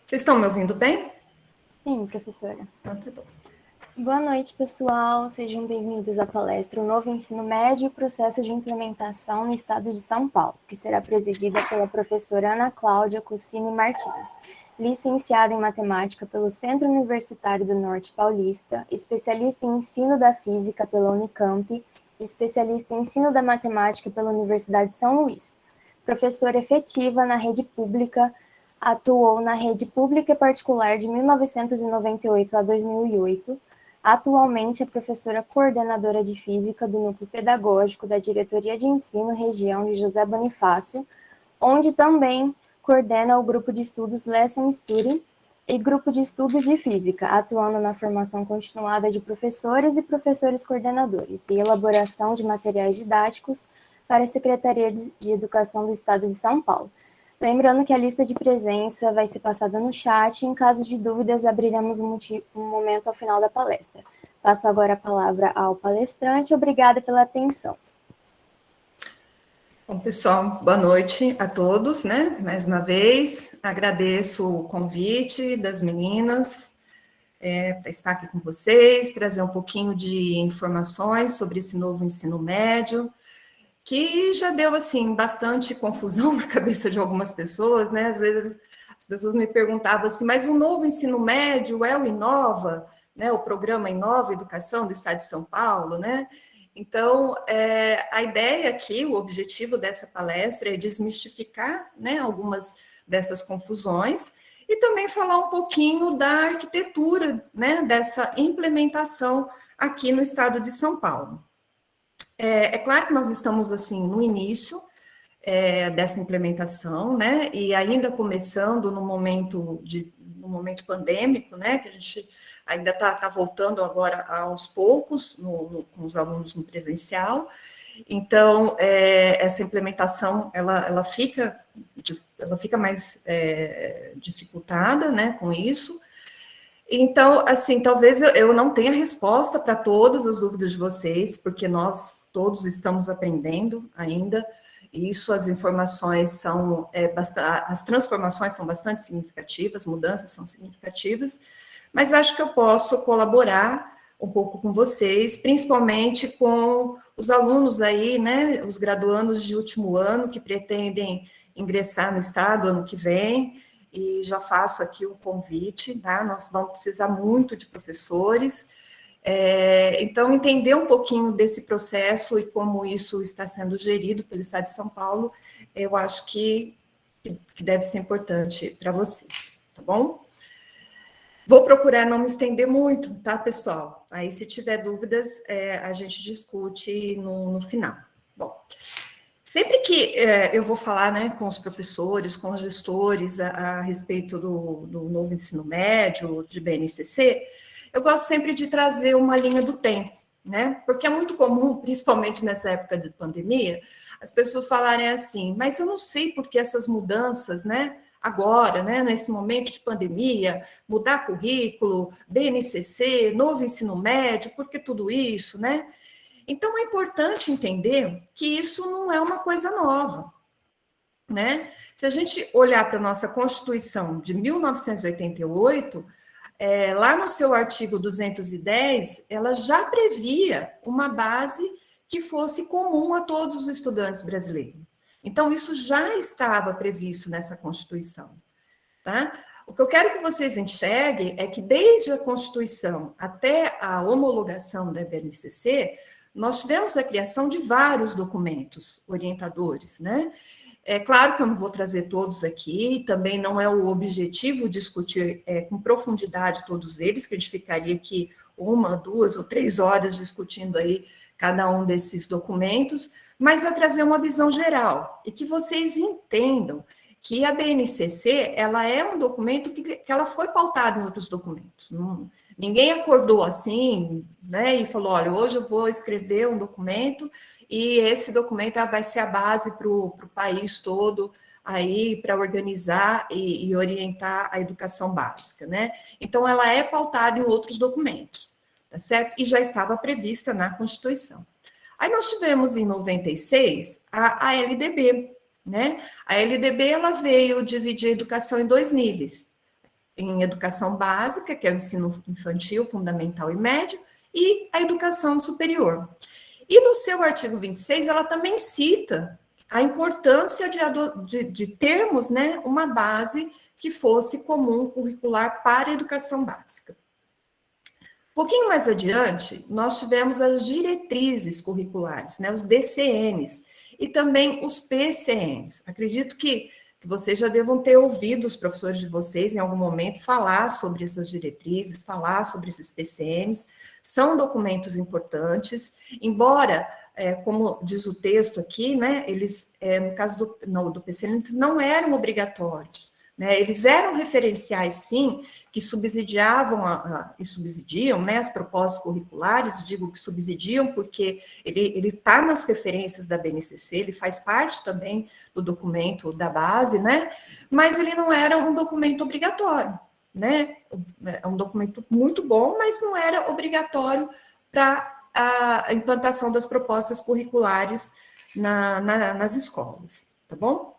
Vocês estão me ouvindo bem? Sim, professora. Ah, tá bom. Boa noite, pessoal. Sejam bem-vindos à palestra O Novo Ensino Médio, Processo de Implementação no Estado de São Paulo, que será presidida pela professora Ana Cláudia Cucini Martins, licenciada em Matemática pelo Centro Universitário do Norte Paulista, especialista em Ensino da Física pela Unicamp, especialista em Ensino da Matemática pela Universidade de São Luís, professora efetiva na rede pública. Atuou na rede pública e particular de 1998 a 2008. Atualmente é professora coordenadora de Física do Núcleo Pedagógico da Diretoria de Ensino Região de José Bonifácio, onde também coordena o Grupo de Estudos Lesson Study e Grupo de Estudos de Física, atuando na formação continuada de professores e professores coordenadores e elaboração de materiais didáticos para a Secretaria de Educação do Estado de São Paulo. Lembrando que a lista de presença vai ser passada no chat e, em caso de dúvidas, abriremos um momento ao final da palestra. Passo agora a palavra ao palestrante. Obrigada pela atenção. Bom, pessoal, boa noite a todos, né? Mais uma vez, agradeço o convite das meninas para estar aqui com vocês, trazer um pouquinho de informações sobre esse novo ensino médio, que já deu, assim, bastante confusão na cabeça de algumas pessoas, né? Às vezes as pessoas me perguntavam assim, mas o novo ensino médio é o Inova, né? O programa Inova Educação do Estado de São Paulo, né? Então, a ideia aqui, o objetivo dessa palestra é desmistificar, né, algumas dessas confusões e também falar um pouquinho da arquitetura, né, dessa implementação aqui no Estado de São Paulo. É claro que nós estamos, assim, no início dessa implementação, né, e ainda começando no momento pandêmico, né, que a gente ainda está voltando agora aos poucos, com os alunos no presencial. Então, essa implementação, ela fica mais dificultada, né, com isso. Então, assim, talvez eu não tenha resposta para todas as dúvidas de vocês, porque nós todos estamos aprendendo ainda, e isso, as informações são, as transformações são bastante significativas, mudanças são significativas, mas acho que eu posso colaborar um pouco com vocês, principalmente com os alunos aí, né, os graduandos de último ano que pretendem ingressar no Estado ano que vem, e já faço aqui um convite, tá? Nós vamos precisar muito de professores, então entender um pouquinho desse processo e como isso está sendo gerido pelo Estado de São Paulo, eu acho que deve ser importante para vocês, tá bom? Vou procurar não me estender muito, tá, pessoal? Aí, se tiver dúvidas, a gente discute no final. Bom, sempre que eu vou falar, né, com os professores, com os gestores a respeito do novo ensino médio, de BNCC, eu gosto sempre de trazer uma linha do tempo, né? Porque é muito comum, principalmente nessa época de pandemia, as pessoas falarem assim, mas eu não sei por que essas mudanças, né? Agora, né, nesse momento de pandemia, mudar currículo, BNCC, novo ensino médio, por que tudo isso, né? Então, é importante entender que isso não é uma coisa nova, né? Se a gente olhar para a nossa Constituição de 1988, lá no seu artigo 210, ela já previa uma base que fosse comum a todos os estudantes brasileiros. Então, isso já estava previsto nessa Constituição, tá? O que eu quero que vocês enxerguem é que desde a Constituição até a homologação da BNCC, nós tivemos a criação de vários documentos orientadores, né? É claro que eu não vou trazer todos aqui, também não é o objetivo discutir com profundidade todos eles, que a gente ficaria aqui 1, 2 ou 3 horas discutindo aí cada um desses documentos, mas a trazer uma visão geral, e que vocês entendam que a BNCC, ela é um documento que ela foi pautada em outros documentos. Ninguém acordou assim, né, e falou, olha, hoje eu vou escrever um documento e esse documento vai ser a base para o país todo aí para organizar e orientar a educação básica, né? Então, ela é pautada em outros documentos, tá certo? E já estava prevista na Constituição. Aí nós tivemos em 96 a LDB, né? A LDB, ela veio dividir a educação em 2 níveis, em educação básica, que é o ensino infantil, fundamental e médio, e a educação superior. E no seu artigo 26, ela também cita a importância de termos, né, uma base que fosse comum curricular para a educação básica. Um pouquinho mais adiante, nós tivemos as diretrizes curriculares, né, os DCNs, e também os PCNs. Acredito que vocês já devam ter ouvido os professores de vocês em algum momento falar sobre essas diretrizes, falar sobre esses PCNs. São documentos importantes, embora, como diz o texto aqui, né, eles, no caso do PCN, eles não eram obrigatórios, né, eles eram referenciais, sim, que subsidiavam e subsidiam, né, as propostas curriculares. Digo que subsidiam porque ele está nas referências da BNCC, ele faz parte também do documento da base, né, mas ele não era um documento obrigatório, né, é um documento muito bom, mas não era obrigatório para a implantação das propostas curriculares nas escolas, tá bom?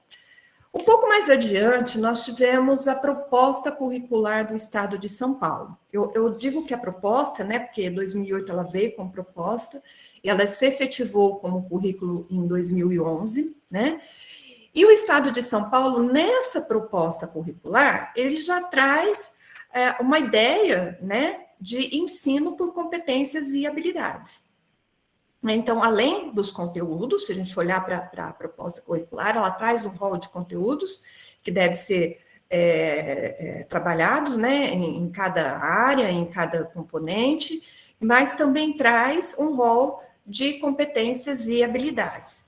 Um pouco mais adiante, nós tivemos a proposta curricular do Estado de São Paulo. Eu digo que a proposta, né, porque em 2008 ela veio com proposta, e ela se efetivou como currículo em 2011, né, e o Estado de São Paulo, nessa proposta curricular, ele já traz uma ideia, né, de ensino por competências e habilidades. Então, além dos conteúdos, se a gente olhar para a proposta curricular, ela traz um rol de conteúdos que deve ser trabalhados, né, em cada área, em cada componente, mas também traz um rol de competências e habilidades.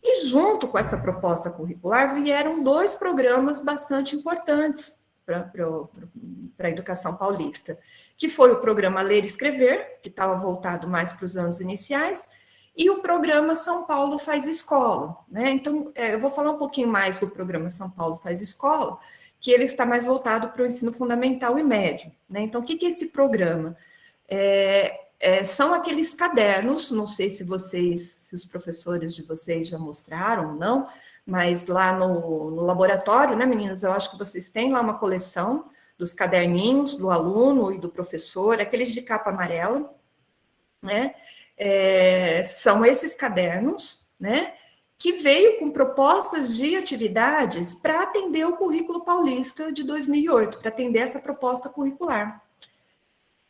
E junto com essa proposta curricular vieram 2 programas bastante importantes para a educação paulista, que foi o programa Ler e Escrever, que estava voltado mais para os anos iniciais, e o programa São Paulo Faz Escola, né? Então, eu vou falar um pouquinho mais do programa São Paulo Faz Escola, que ele está mais voltado para o ensino fundamental e médio, né? Então, o que é esse programa? São aqueles cadernos, não sei se os professores de vocês já mostraram ou não, mas lá no laboratório, né, meninas, eu acho que vocês têm lá uma coleção dos caderninhos do aluno e do professor, aqueles de capa amarela, né, são esses cadernos, né, que veio com propostas de atividades para atender o currículo paulista de 2008, para atender essa proposta curricular.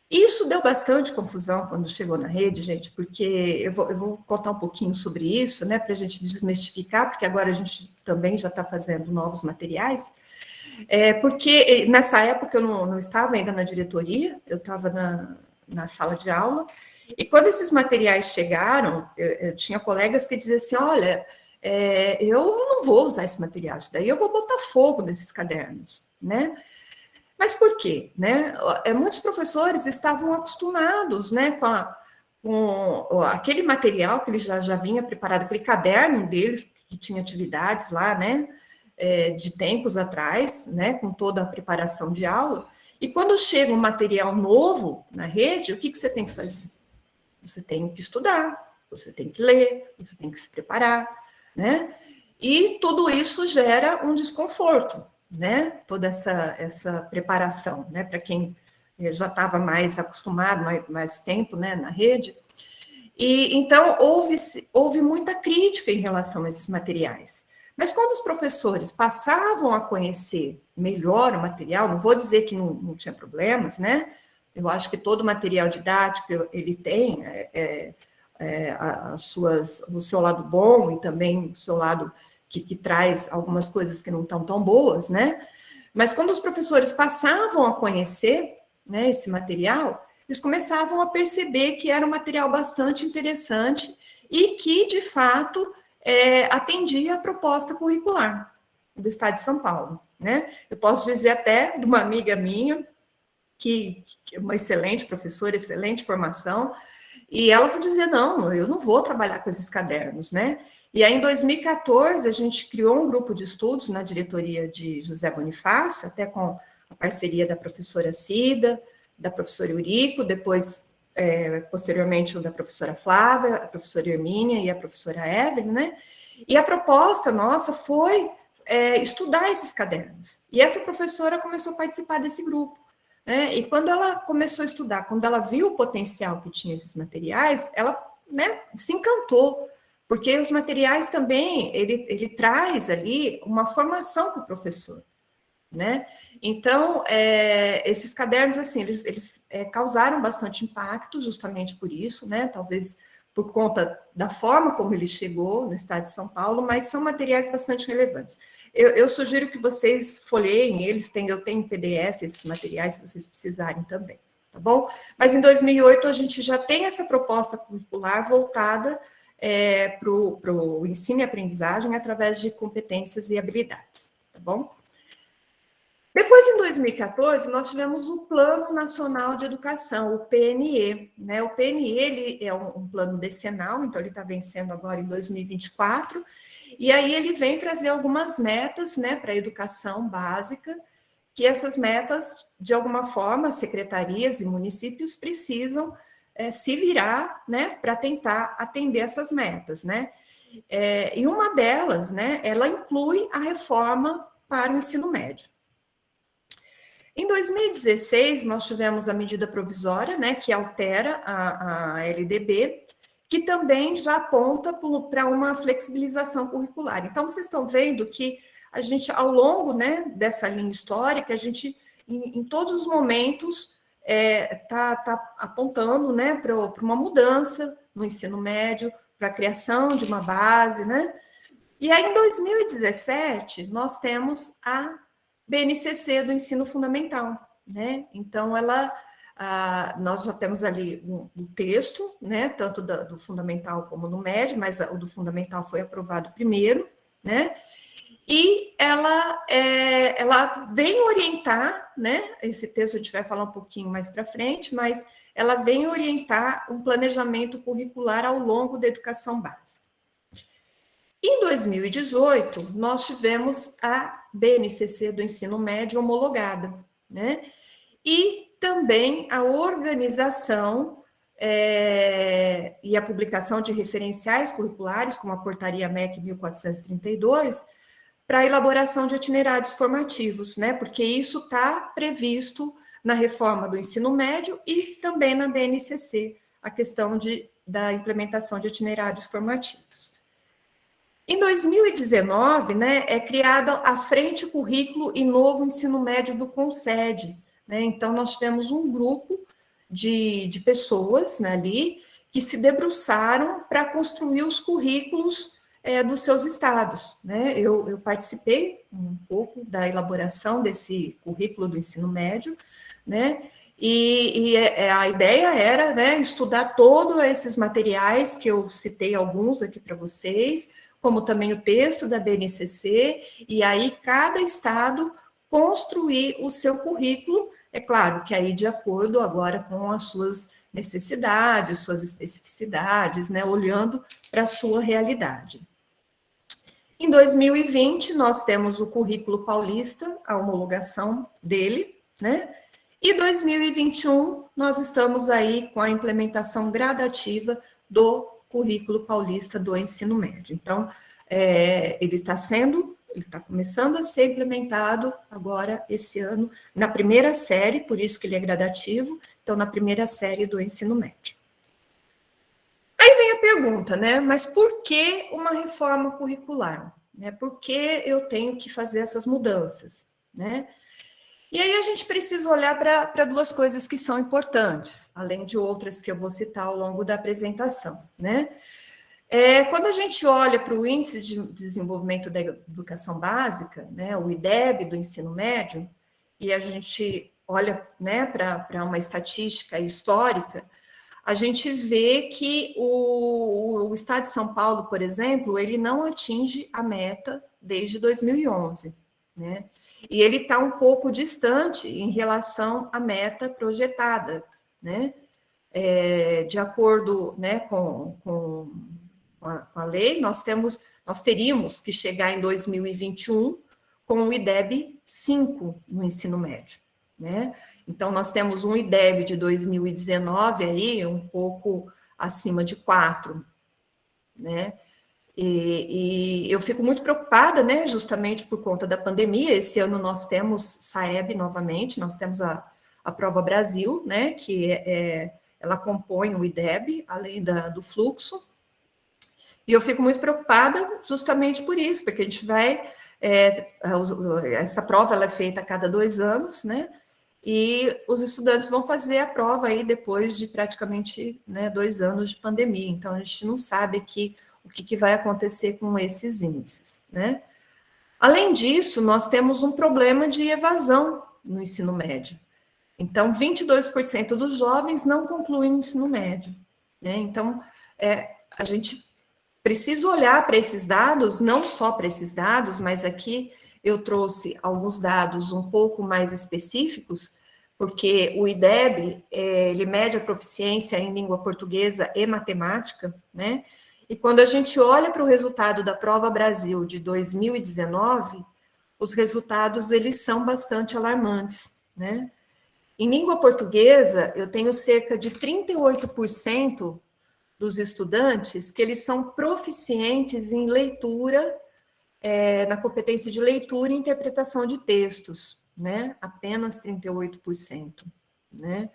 Isso deu bastante confusão quando chegou na rede, gente, porque eu vou contar um pouquinho sobre isso, né, para a gente desmistificar, porque agora a gente também já está fazendo novos materiais, porque nessa época eu não estava ainda na diretoria, eu estava na sala de aula, e quando esses materiais chegaram, eu tinha colegas que diziam assim, olha, eu não vou usar esse material, daí eu vou botar fogo nesses cadernos, né? Mas por quê? Né? Muitos professores estavam acostumados, né, com aquele material que ele já vinha preparado, aquele caderno deles, que tinha atividades lá, né, de tempos atrás, né, com toda a preparação de aula, e quando chega um material novo na rede, o que você tem que fazer? Você tem que estudar, você tem que ler, você tem que se preparar, né? E tudo isso gera um desconforto, né? Toda essa preparação, né? Para quem já estava mais acostumado, mais tempo, né, na rede. E então houve muita crítica em relação a esses materiais. Mas quando os professores passavam a conhecer melhor o material, não vou dizer que não tinha problemas, né? Eu acho que todo material didático ele tem o seu lado bom e também o seu lado que traz algumas coisas que não estão tão boas, né? Mas quando os professores passavam a conhecer, né, esse material, eles começavam a perceber que era um material bastante interessante e que, de fato, atendia a proposta curricular do Estado de São Paulo, né? Eu posso dizer até de uma amiga minha, que é uma excelente professora, excelente formação, e ela dizia, não, eu não vou trabalhar com esses cadernos, né? E aí, em 2014, a gente criou um grupo de estudos na diretoria de José Bonifácio, até com a parceria da professora Cida, da professora Eurico, depois, posteriormente, o da professora Flávia, a professora Hermínia e a professora Evelyn, né? E a proposta nossa foi estudar esses cadernos. E essa professora começou a participar desse grupo, né? E quando ela começou a estudar, quando ela viu o potencial que tinha esses materiais, ela, né, se encantou, porque os materiais também, ele traz ali uma formação para o professor, né? Então, esses cadernos, assim, eles causaram bastante impacto justamente por isso, né? Talvez por conta da forma como ele chegou no estado de São Paulo, mas são materiais bastante relevantes. Eu sugiro que vocês folheiem eles, eu tenho em PDF esses materiais, se vocês precisarem também, tá bom? Mas em 2008 a gente já tem essa proposta curricular voltada para o ensino e aprendizagem através de competências e habilidades, tá bom? Depois, em 2014, nós tivemos o Plano Nacional de Educação, o PNE, né? O PNE, ele é um plano decenal, então ele está vencendo agora em 2024, e aí ele vem trazer algumas metas, né, para a educação básica, que essas metas, de alguma forma, secretarias e municípios precisam se virar, né, para tentar atender essas metas, né? E uma delas, né, ela inclui a reforma para o ensino médio. Em 2016, nós tivemos a medida provisória, né, que altera a LDB, que também já aponta para uma flexibilização curricular. Então, vocês estão vendo que a gente, ao longo, né, dessa linha histórica, a gente, em todos os momentos, tá apontando, né, para uma mudança no ensino médio, para a criação de uma base, né? E aí, em 2017, nós temos a BNCC do ensino fundamental, né? Então, nós já temos ali um texto, né? Tanto do fundamental como no médio, mas o do fundamental foi aprovado primeiro, né? E ela vem orientar, né? Esse texto a gente vai falar um pouquinho mais para frente, mas ela vem orientar um planejamento curricular ao longo da educação básica. Em 2018, nós tivemos a BNCC do ensino médio homologada, né? E também a organização e a publicação de referenciais curriculares, como a Portaria MEC 1432, para a elaboração de itinerários formativos, né? Porque isso está previsto na reforma do ensino médio e também na BNCC, a questão da implementação de itinerários formativos. Em 2019, né, é criada a Frente Currículo e Novo Ensino Médio do CONSED, né? Então, nós tivemos um grupo de pessoas, né, ali que se debruçaram para construir os currículos dos seus estados, né? Eu participei um pouco da elaboração desse currículo do ensino médio, né? E a ideia era, né, estudar todos esses materiais, que eu citei alguns aqui para vocês, como também o texto da BNCC, e aí cada estado construir o seu currículo, é claro que aí de acordo agora com as suas necessidades, suas especificidades, né, olhando para a sua realidade. Em 2020, nós temos o currículo paulista, a homologação dele, né? E 2021, nós estamos aí com a implementação gradativa do currículo paulista do ensino médio. Então, ele está começando a ser implementado agora, esse ano, na primeira série, por isso que ele é gradativo, então, na primeira série do ensino médio. Aí vem a pergunta, né? Mas por que uma reforma curricular? Né? Por que eu tenho que fazer essas mudanças? Né? E aí a gente precisa olhar para duas coisas que são importantes, além de outras que eu vou citar ao longo da apresentação, né? Quando a gente olha para o Índice de Desenvolvimento da Educação Básica, né, o IDEB do ensino médio, e a gente olha, né, para uma estatística histórica, a gente vê que o Estado de São Paulo, por exemplo, ele não atinge a meta desde 2011, né? E ele está um pouco distante em relação à meta projetada, né? De acordo, né, com a lei, nós teríamos que chegar em 2021 com o IDEB 5 no ensino médio, né? Então, nós temos um IDEB de 2019 aí, um pouco acima de 4, né? E eu fico muito preocupada, né, justamente por conta da pandemia. Esse ano nós temos SAEB novamente, nós temos a Prova Brasil, né, que ela compõe o IDEB, além do fluxo. E eu fico muito preocupada justamente por isso, porque a gente vai... essa prova ela é feita a cada 2 anos, né, e os estudantes vão fazer a prova aí depois de praticamente, né, 2 anos de pandemia. Então, a gente não sabe aqui o que vai acontecer com esses índices, né? Além disso, nós temos um problema de evasão no ensino médio. Então, 22% dos jovens não concluem o ensino médio, né? Então, a gente precisa olhar para esses dados, não só para esses dados, mas aqui eu trouxe alguns dados um pouco mais específicos, porque o IDEB, ele mede a proficiência em língua portuguesa e matemática, né? E quando a gente olha para o resultado da Prova Brasil de 2019, os resultados, eles são bastante alarmantes, né? Em língua portuguesa, eu tenho cerca de 38% dos estudantes que eles são proficientes em leitura, na competência de leitura e interpretação de textos, né? Apenas 38%, né?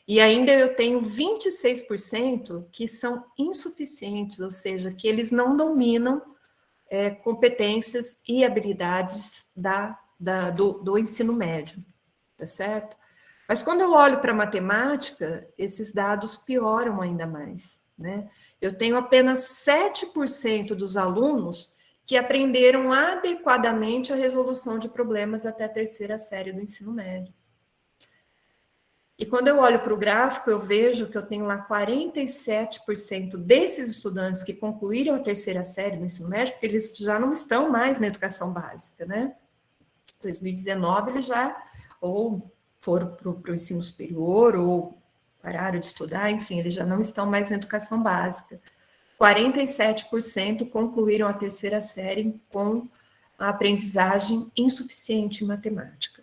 E ainda eu tenho 26% que são insuficientes, ou seja, que eles não dominam competências e habilidades do ensino médio, tá certo? Mas quando eu olho para a matemática, esses dados pioram ainda mais, né? Eu tenho apenas 7% dos alunos que aprenderam adequadamente a resolução de problemas até a 3ª série do ensino médio. E quando eu olho para o gráfico, eu vejo que eu tenho lá 47% desses estudantes que concluíram a 3ª série do ensino médio, porque eles já não estão mais na educação básica, né? Em 2019, eles já ou foram para o ensino superior, ou pararam de estudar, enfim, eles já não estão mais na educação básica. 47% concluíram a 3ª série com a aprendizagem insuficiente em matemática.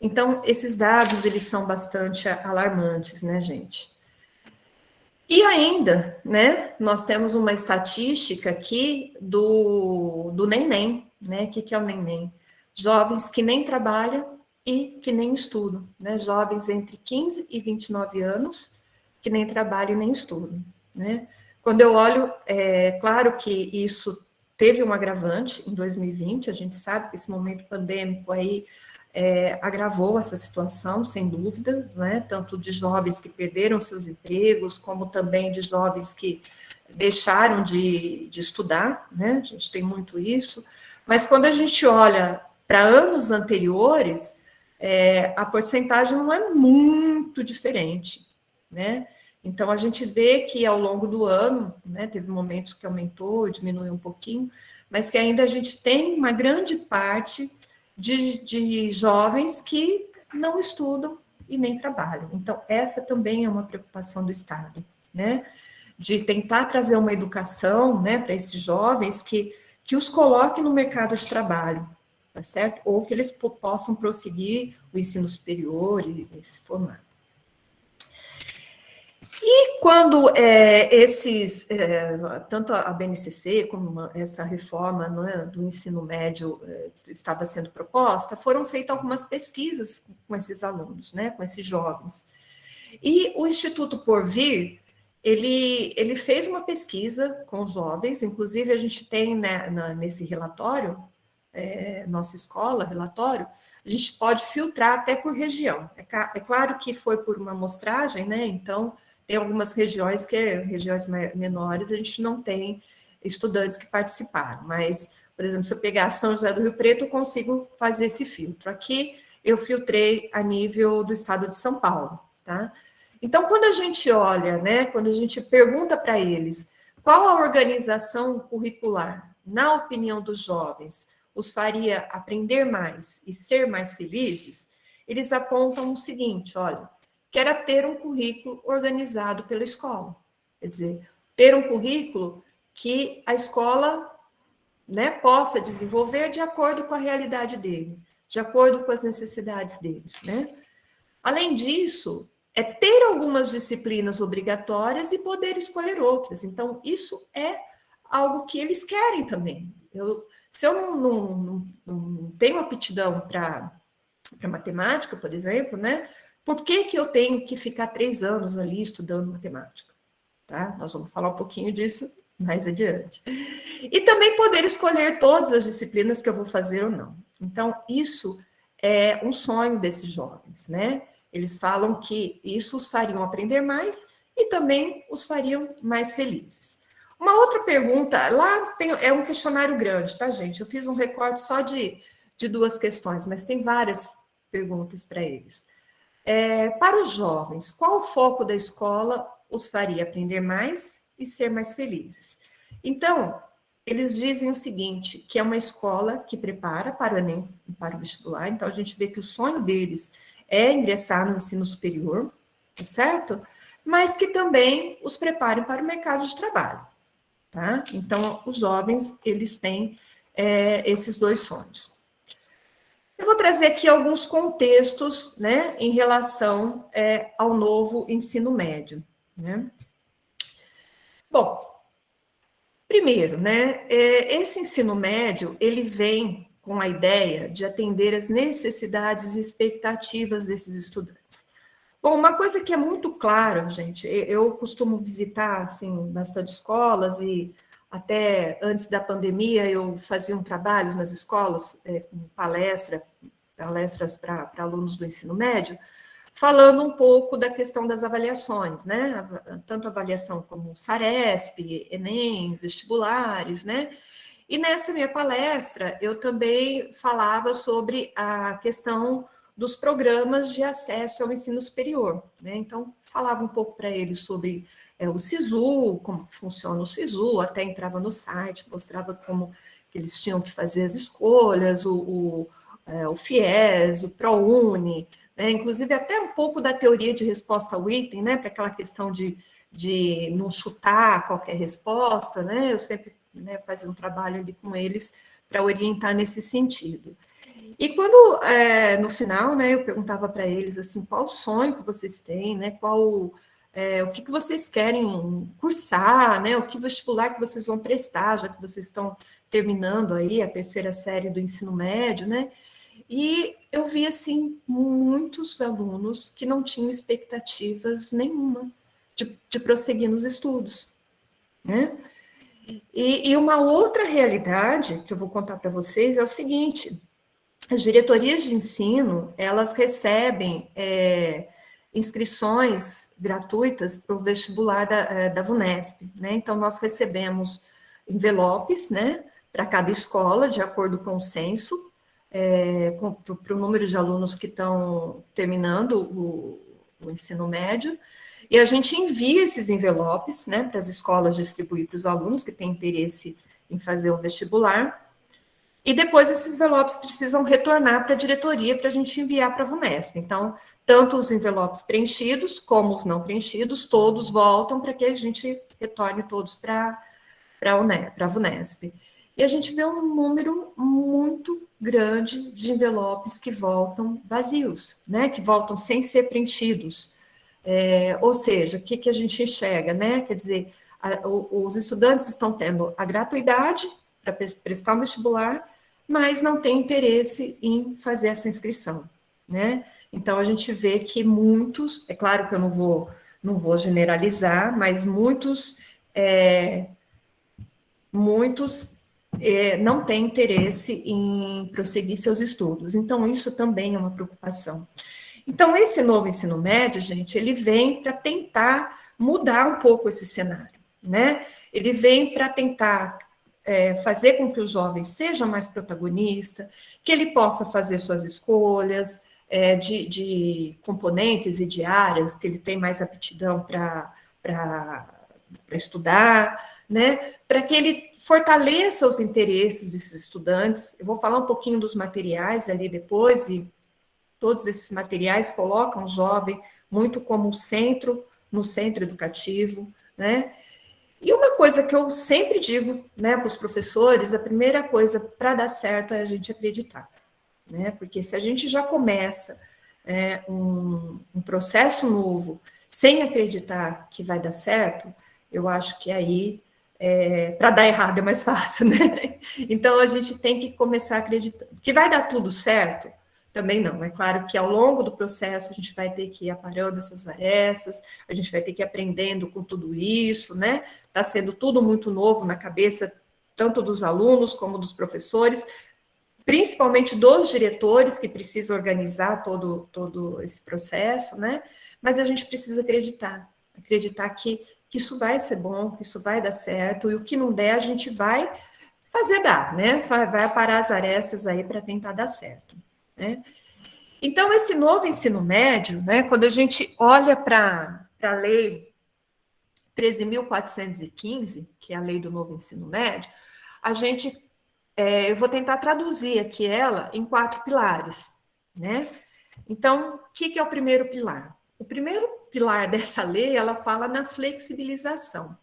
Então, esses dados, eles são bastante alarmantes, né, gente? E ainda, né, nós temos uma estatística aqui do neném, né? O que é o neném? Jovens que nem trabalham e que nem estudam, né? Jovens entre 15 e 29 anos que nem trabalham e nem estudam, né? Quando eu olho, claro que isso teve um agravante em 2020, a gente sabe que esse momento pandêmico aí agravou essa situação, sem dúvida, né? Tanto de jovens que perderam seus empregos, como também de jovens que deixaram de estudar, né? A gente tem muito isso. Mas quando a gente olha para anos anteriores, a porcentagem não é muito diferente, né? Então, a gente vê que ao longo do ano, né, teve momentos que aumentou, diminuiu um pouquinho, mas que ainda a gente tem uma grande parte de jovens que não estudam e nem trabalham. Então, essa também é uma preocupação do Estado, né? De tentar trazer uma educação, né, para esses jovens que os coloque no mercado de trabalho, tá certo? Ou que eles possam prosseguir o ensino superior e se formar. E quando tanto a BNCC como essa reforma, né, do ensino médio estava sendo proposta, foram feitas algumas pesquisas com esses alunos, né, com esses jovens. E o Instituto Porvir, ele fez uma pesquisa com os jovens, inclusive a gente tem, né, nesse relatório, nossa escola, relatório, a gente pode filtrar até por região. É claro que foi por uma amostragem, né, então... Tem algumas regiões regiões menores, a gente não tem estudantes que participaram, mas, por exemplo, se eu pegar São José do Rio Preto, eu consigo fazer esse filtro. Aqui, eu filtrei a nível do estado de São Paulo, tá? Então, quando a gente olha, né, quando a gente pergunta para eles qual a organização curricular, na opinião dos jovens, os faria aprender mais e ser mais felizes, eles apontam o seguinte, olha, que era ter um currículo organizado pela escola. Quer dizer, ter um currículo que a escola, né, possa desenvolver de acordo com a realidade dele, de acordo com as necessidades deles, né? Além disso, ter algumas disciplinas obrigatórias e poder escolher outras. Então, isso é algo que eles querem também. Se eu não tenho aptidão para matemática, por exemplo, né? Por que eu tenho que ficar 3 anos ali estudando matemática? Tá? Nós vamos falar um pouquinho disso mais adiante. E também poder escolher todas as disciplinas que eu vou fazer ou não. Então, isso é um sonho desses jovens, né? Eles falam que isso os fariam aprender mais e também os fariam mais felizes. Uma outra pergunta, lá é um questionário grande, tá, gente? Eu fiz um recorte só de 2 questões, mas tem várias perguntas para eles. Para os jovens, qual o foco da escola os faria aprender mais e ser mais felizes? Então, eles dizem o seguinte, que é uma escola que prepara para o Enem, para o vestibular, então a gente vê que o sonho deles é ingressar no ensino superior, certo? Mas que também os preparem para o mercado de trabalho, tá? Então, os jovens, eles têm esses 2 sonhos. Eu vou trazer aqui alguns contextos, né, em relação ao novo ensino médio, né? Bom, primeiro, né, esse ensino médio, ele vem com a ideia de atender às necessidades e expectativas desses estudantes. Bom, uma coisa que é muito clara, gente, eu costumo visitar, assim, bastante escolas e até antes da pandemia eu fazia um trabalho nas escolas, com palestras para alunos do ensino médio, falando um pouco da questão das avaliações, né? Tanto avaliação como Saresp, Enem, vestibulares, né? E nessa minha palestra, eu também falava sobre a questão dos programas de acesso ao ensino superior, né? Então, falava um pouco para eles sobre o SISU, como funciona o SISU, até entrava no site, mostrava como que eles tinham que fazer as escolhas, o FIES, o ProUni, né? Inclusive até um pouco da teoria de resposta ao item, né? Para aquela questão de não chutar qualquer resposta, né? Eu sempre fazia um trabalho ali com eles para orientar nesse sentido. E quando, no final, né, eu perguntava para eles, assim, qual o sonho que vocês têm, né, o que vocês querem cursar, né, o que vestibular que vocês vão prestar, já que vocês estão terminando aí a 3ª série do ensino médio, né, e eu vi, assim, muitos alunos que não tinham expectativas nenhuma de prosseguir nos estudos, né. E uma outra realidade que eu vou contar para vocês é o seguinte: as diretorias de ensino, elas recebem inscrições gratuitas para o vestibular da VUNESP, né? Então, nós recebemos envelopes, né, para cada escola, de acordo com o censo, para o número de alunos que estão terminando o ensino médio, e a gente envia esses envelopes, né, para as escolas distribuir para os alunos que têm interesse em fazer o vestibular, e depois esses envelopes precisam retornar para a diretoria para a gente enviar para a VUNESP. Então, tanto os envelopes preenchidos como os não preenchidos, todos voltam para que a gente retorne todos para a VUNESP. E a gente vê um número muito grande de envelopes que voltam vazios, né? Que voltam sem ser preenchidos. Ou seja, o que a gente enxerga, né? Quer dizer, os estudantes estão tendo a gratuidade para prestar um vestibular, mas não tem interesse em fazer essa inscrição, né? Então, a gente vê que muitos, é claro que eu não vou generalizar, mas muitos não têm interesse em prosseguir seus estudos. Então, isso também é uma preocupação. Então, esse novo ensino médio, gente, ele vem para tentar mudar um pouco esse cenário, né? Ele vem para tentar fazer com que o jovem seja mais protagonista, que ele possa fazer suas escolhas de componentes e de áreas, que ele tem mais aptidão para estudar, né? Para que ele fortaleça os interesses desses estudantes. Eu vou falar um pouquinho dos materiais ali depois, e todos esses materiais colocam o jovem muito como centro, no centro educativo, né? E uma coisa que eu sempre digo, né, para os professores, a primeira coisa para dar certo é a gente acreditar, né? Porque se a gente já começa um processo novo sem acreditar que vai dar certo, eu acho que aí para dar errado é mais fácil, né? Então, a gente tem que começar a acreditar. Que vai dar tudo certo? Também não. É claro que ao longo do processo a gente vai ter que ir aparando essas arestas, a gente vai ter que ir aprendendo com tudo isso, né? Está sendo tudo muito novo na cabeça, tanto dos alunos como dos professores, principalmente dos diretores que precisam organizar todo esse processo, né? Mas a gente precisa acreditar que isso vai ser bom, que isso vai dar certo, e o que não der, a gente vai fazer dar, né? Vai aparar as arestas aí para tentar dar certo, né? Então, esse novo ensino médio, né, quando a gente olha para a lei 13.415, que é a lei do novo ensino médio, a gente, eu vou tentar traduzir aqui ela em 4 pilares, né? Então, o que é o primeiro pilar? O primeiro pilar dessa lei, ela fala na flexibilização,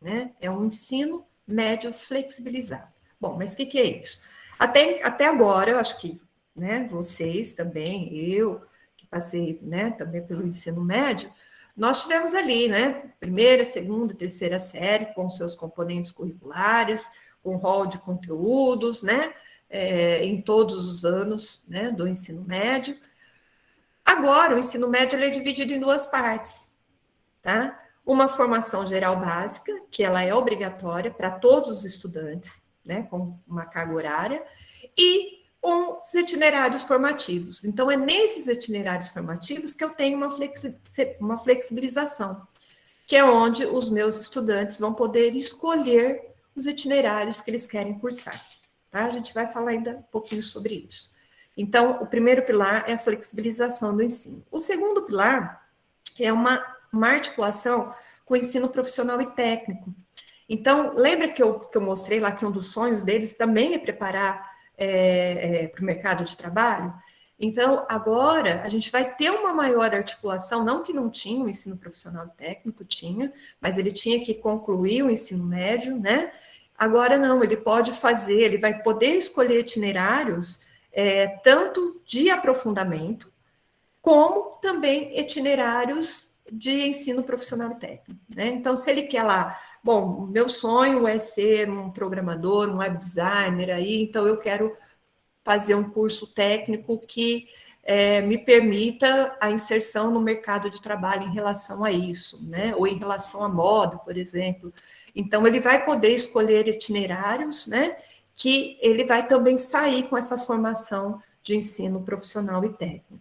né? É um ensino médio flexibilizado. Bom, mas o que é isso? Até agora, eu acho que, né, vocês também, eu, que passei, né, também pelo ensino médio, nós tivemos ali, né, primeira, segunda, terceira série, com seus componentes curriculares, com rol de conteúdos, né, em todos os anos, né, do ensino médio. Agora, o ensino médio ele é dividido em 2 partes, tá? Uma formação geral básica, que ela é obrigatória para todos os estudantes, né, com uma carga horária, e os itinerários formativos. Então, é nesses itinerários formativos que eu tenho uma flexibilização, que é onde os meus estudantes vão poder escolher os itinerários que eles querem cursar. Tá? A gente vai falar ainda um pouquinho sobre isso. Então, o primeiro pilar é a flexibilização do ensino. O segundo pilar é uma articulação com o ensino profissional e técnico. Então, lembra que eu mostrei lá que um dos sonhos deles também é preparar para o mercado de trabalho? Então, agora a gente vai ter uma maior articulação, não que não tinha o ensino profissional e técnico, tinha, mas ele tinha que concluir o ensino médio, né? Agora não, ele pode fazer, ele vai poder escolher itinerários tanto de aprofundamento, como também itinerários de ensino profissional e técnico, né? Então, se ele quer lá, bom, meu sonho é ser um programador, um web designer aí, então eu quero fazer um curso técnico que me permita a inserção no mercado de trabalho em relação a isso, né? Ou em relação à moda, por exemplo. Então, ele vai poder escolher itinerários, né? Que ele vai também sair com essa formação de ensino profissional e técnico.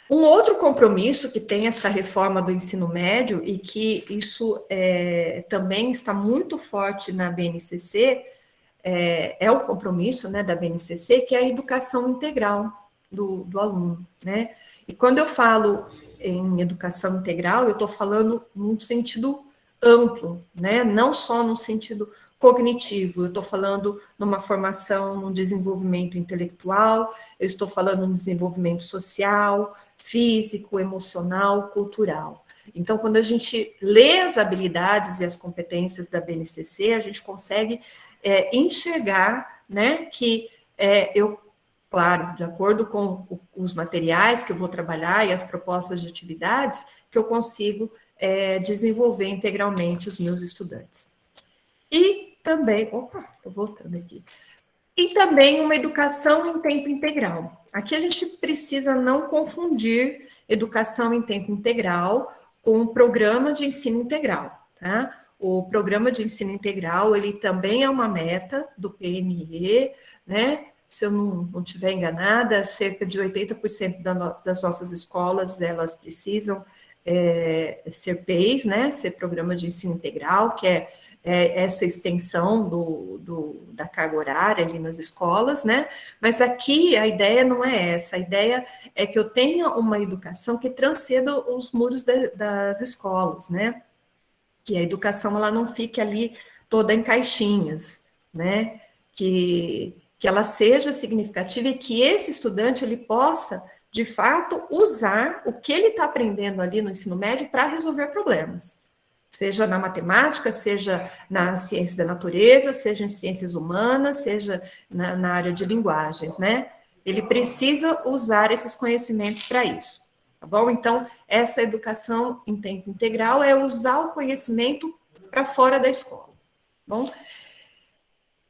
Um outro compromisso que tem essa reforma do ensino médio e que isso também está muito forte na BNCC, é o compromisso, né, da BNCC, que é a educação integral do aluno, né? E quando eu falo em educação integral, eu estou falando num sentido amplo, né? Não só no sentido cognitivo, eu estou falando numa formação, num desenvolvimento intelectual, eu estou falando no desenvolvimento social, físico, emocional, cultural. Então, quando a gente lê as habilidades e as competências da BNCC, a gente consegue enxergar, né, que eu, claro, de acordo com os materiais que eu vou trabalhar e as propostas de atividades, que eu consigo desenvolver integralmente os meus estudantes. E também, estou voltando aqui. E também uma educação em tempo integral. Aqui a gente precisa não confundir educação em tempo integral com um programa de ensino integral, tá? O programa de ensino integral, ele também é uma meta do PNE, né? Se eu não estiver enganada, cerca de 80% das nossas escolas, elas precisam ser PEIs, né? Ser programa de ensino integral, que é essa extensão da carga horária ali nas escolas, né? Mas aqui a ideia não é essa, a ideia é que eu tenha uma educação que transcenda os muros das escolas, né? Que a educação ela não fique ali toda em caixinhas, né? Que ela seja significativa e que esse estudante ele possa, de fato, usar o que ele está aprendendo ali no ensino médio para resolver problemas. Seja na matemática, seja na ciência da natureza, seja em ciências humanas, seja na área de linguagens, né? Ele precisa usar esses conhecimentos para isso. Tá bom? Então, essa educação em tempo integral é usar o conhecimento para fora da escola. Bom,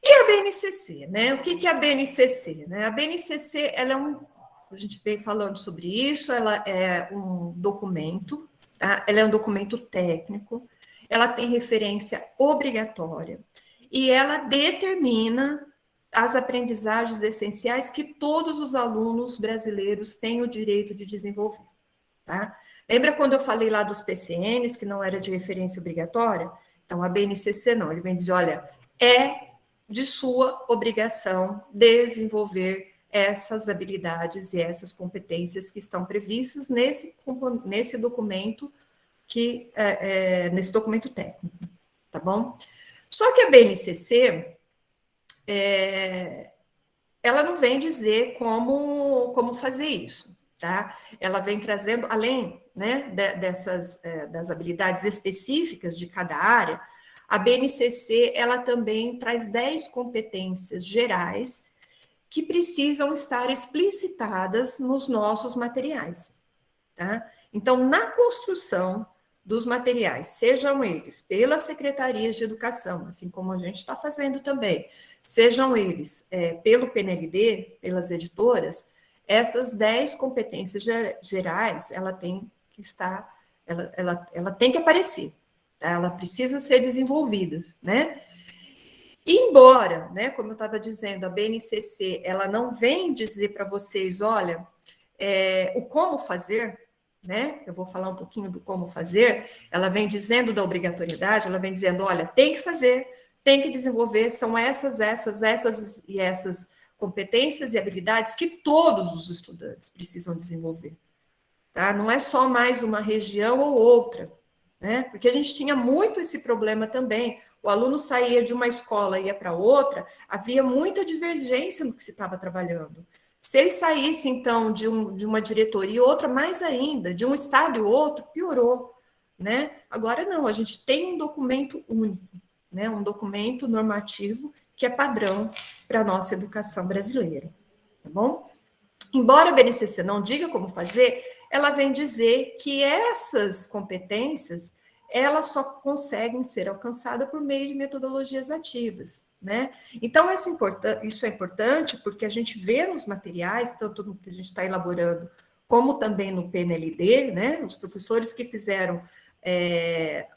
e a BNCC, né? O que é a BNCC? Né? A BNCC, ela é a gente veio falando sobre isso, ela é um documento, tá? Ela é um documento técnico, ela tem referência obrigatória e ela determina as aprendizagens essenciais que todos os alunos brasileiros têm o direito de desenvolver, tá? Lembra quando eu falei lá dos PCNs, que não era de referência obrigatória? Então, a BNCC não, ele vem dizer, olha, é de sua obrigação desenvolver essas habilidades e essas competências que estão previstas nesse documento nesse documento técnico, tá bom? Só que a BNCC ela não vem dizer como fazer isso, tá? Ela vem trazendo, além, né, das habilidades específicas de cada área, a BNCC ela também traz 10 competências gerais que precisam estar explicitadas nos nossos materiais, tá? Então, na construção dos materiais, sejam eles pelas secretarias de educação, assim como a gente está fazendo também, sejam eles pelo PNLD, pelas editoras, essas 10 competências gerais, ela tem que estar, ela tem que aparecer, tá? Ela precisa ser desenvolvida, né? E embora, né, como eu estava dizendo, a BNCC, ela não vem dizer para vocês, olha, o como fazer, né? Eu vou falar um pouquinho do como fazer. Ela vem dizendo da obrigatoriedade, ela vem dizendo, olha, tem que fazer, tem que desenvolver, são essas e essas competências e habilidades que todos os estudantes precisam desenvolver, tá? Não é só mais uma região ou outra, né? Porque a gente tinha muito esse problema também. O aluno saía de uma escola e ia para outra, havia muita divergência no que se estava trabalhando. Se ele saísse, então, de uma diretoria e outra, mais ainda, de um estado e outro, piorou, né? Agora não, a gente tem um documento único, né? Um documento normativo que é padrão para a nossa educação brasileira, tá bom? Embora a BNCC não diga como fazer, ela vem dizer que essas competências, elas só conseguem ser alcançadas por meio de metodologias ativas, né? Então, isso é importante porque a gente vê nos materiais, tanto no que a gente está elaborando, como também no PNLD, né? Os professores que fizeram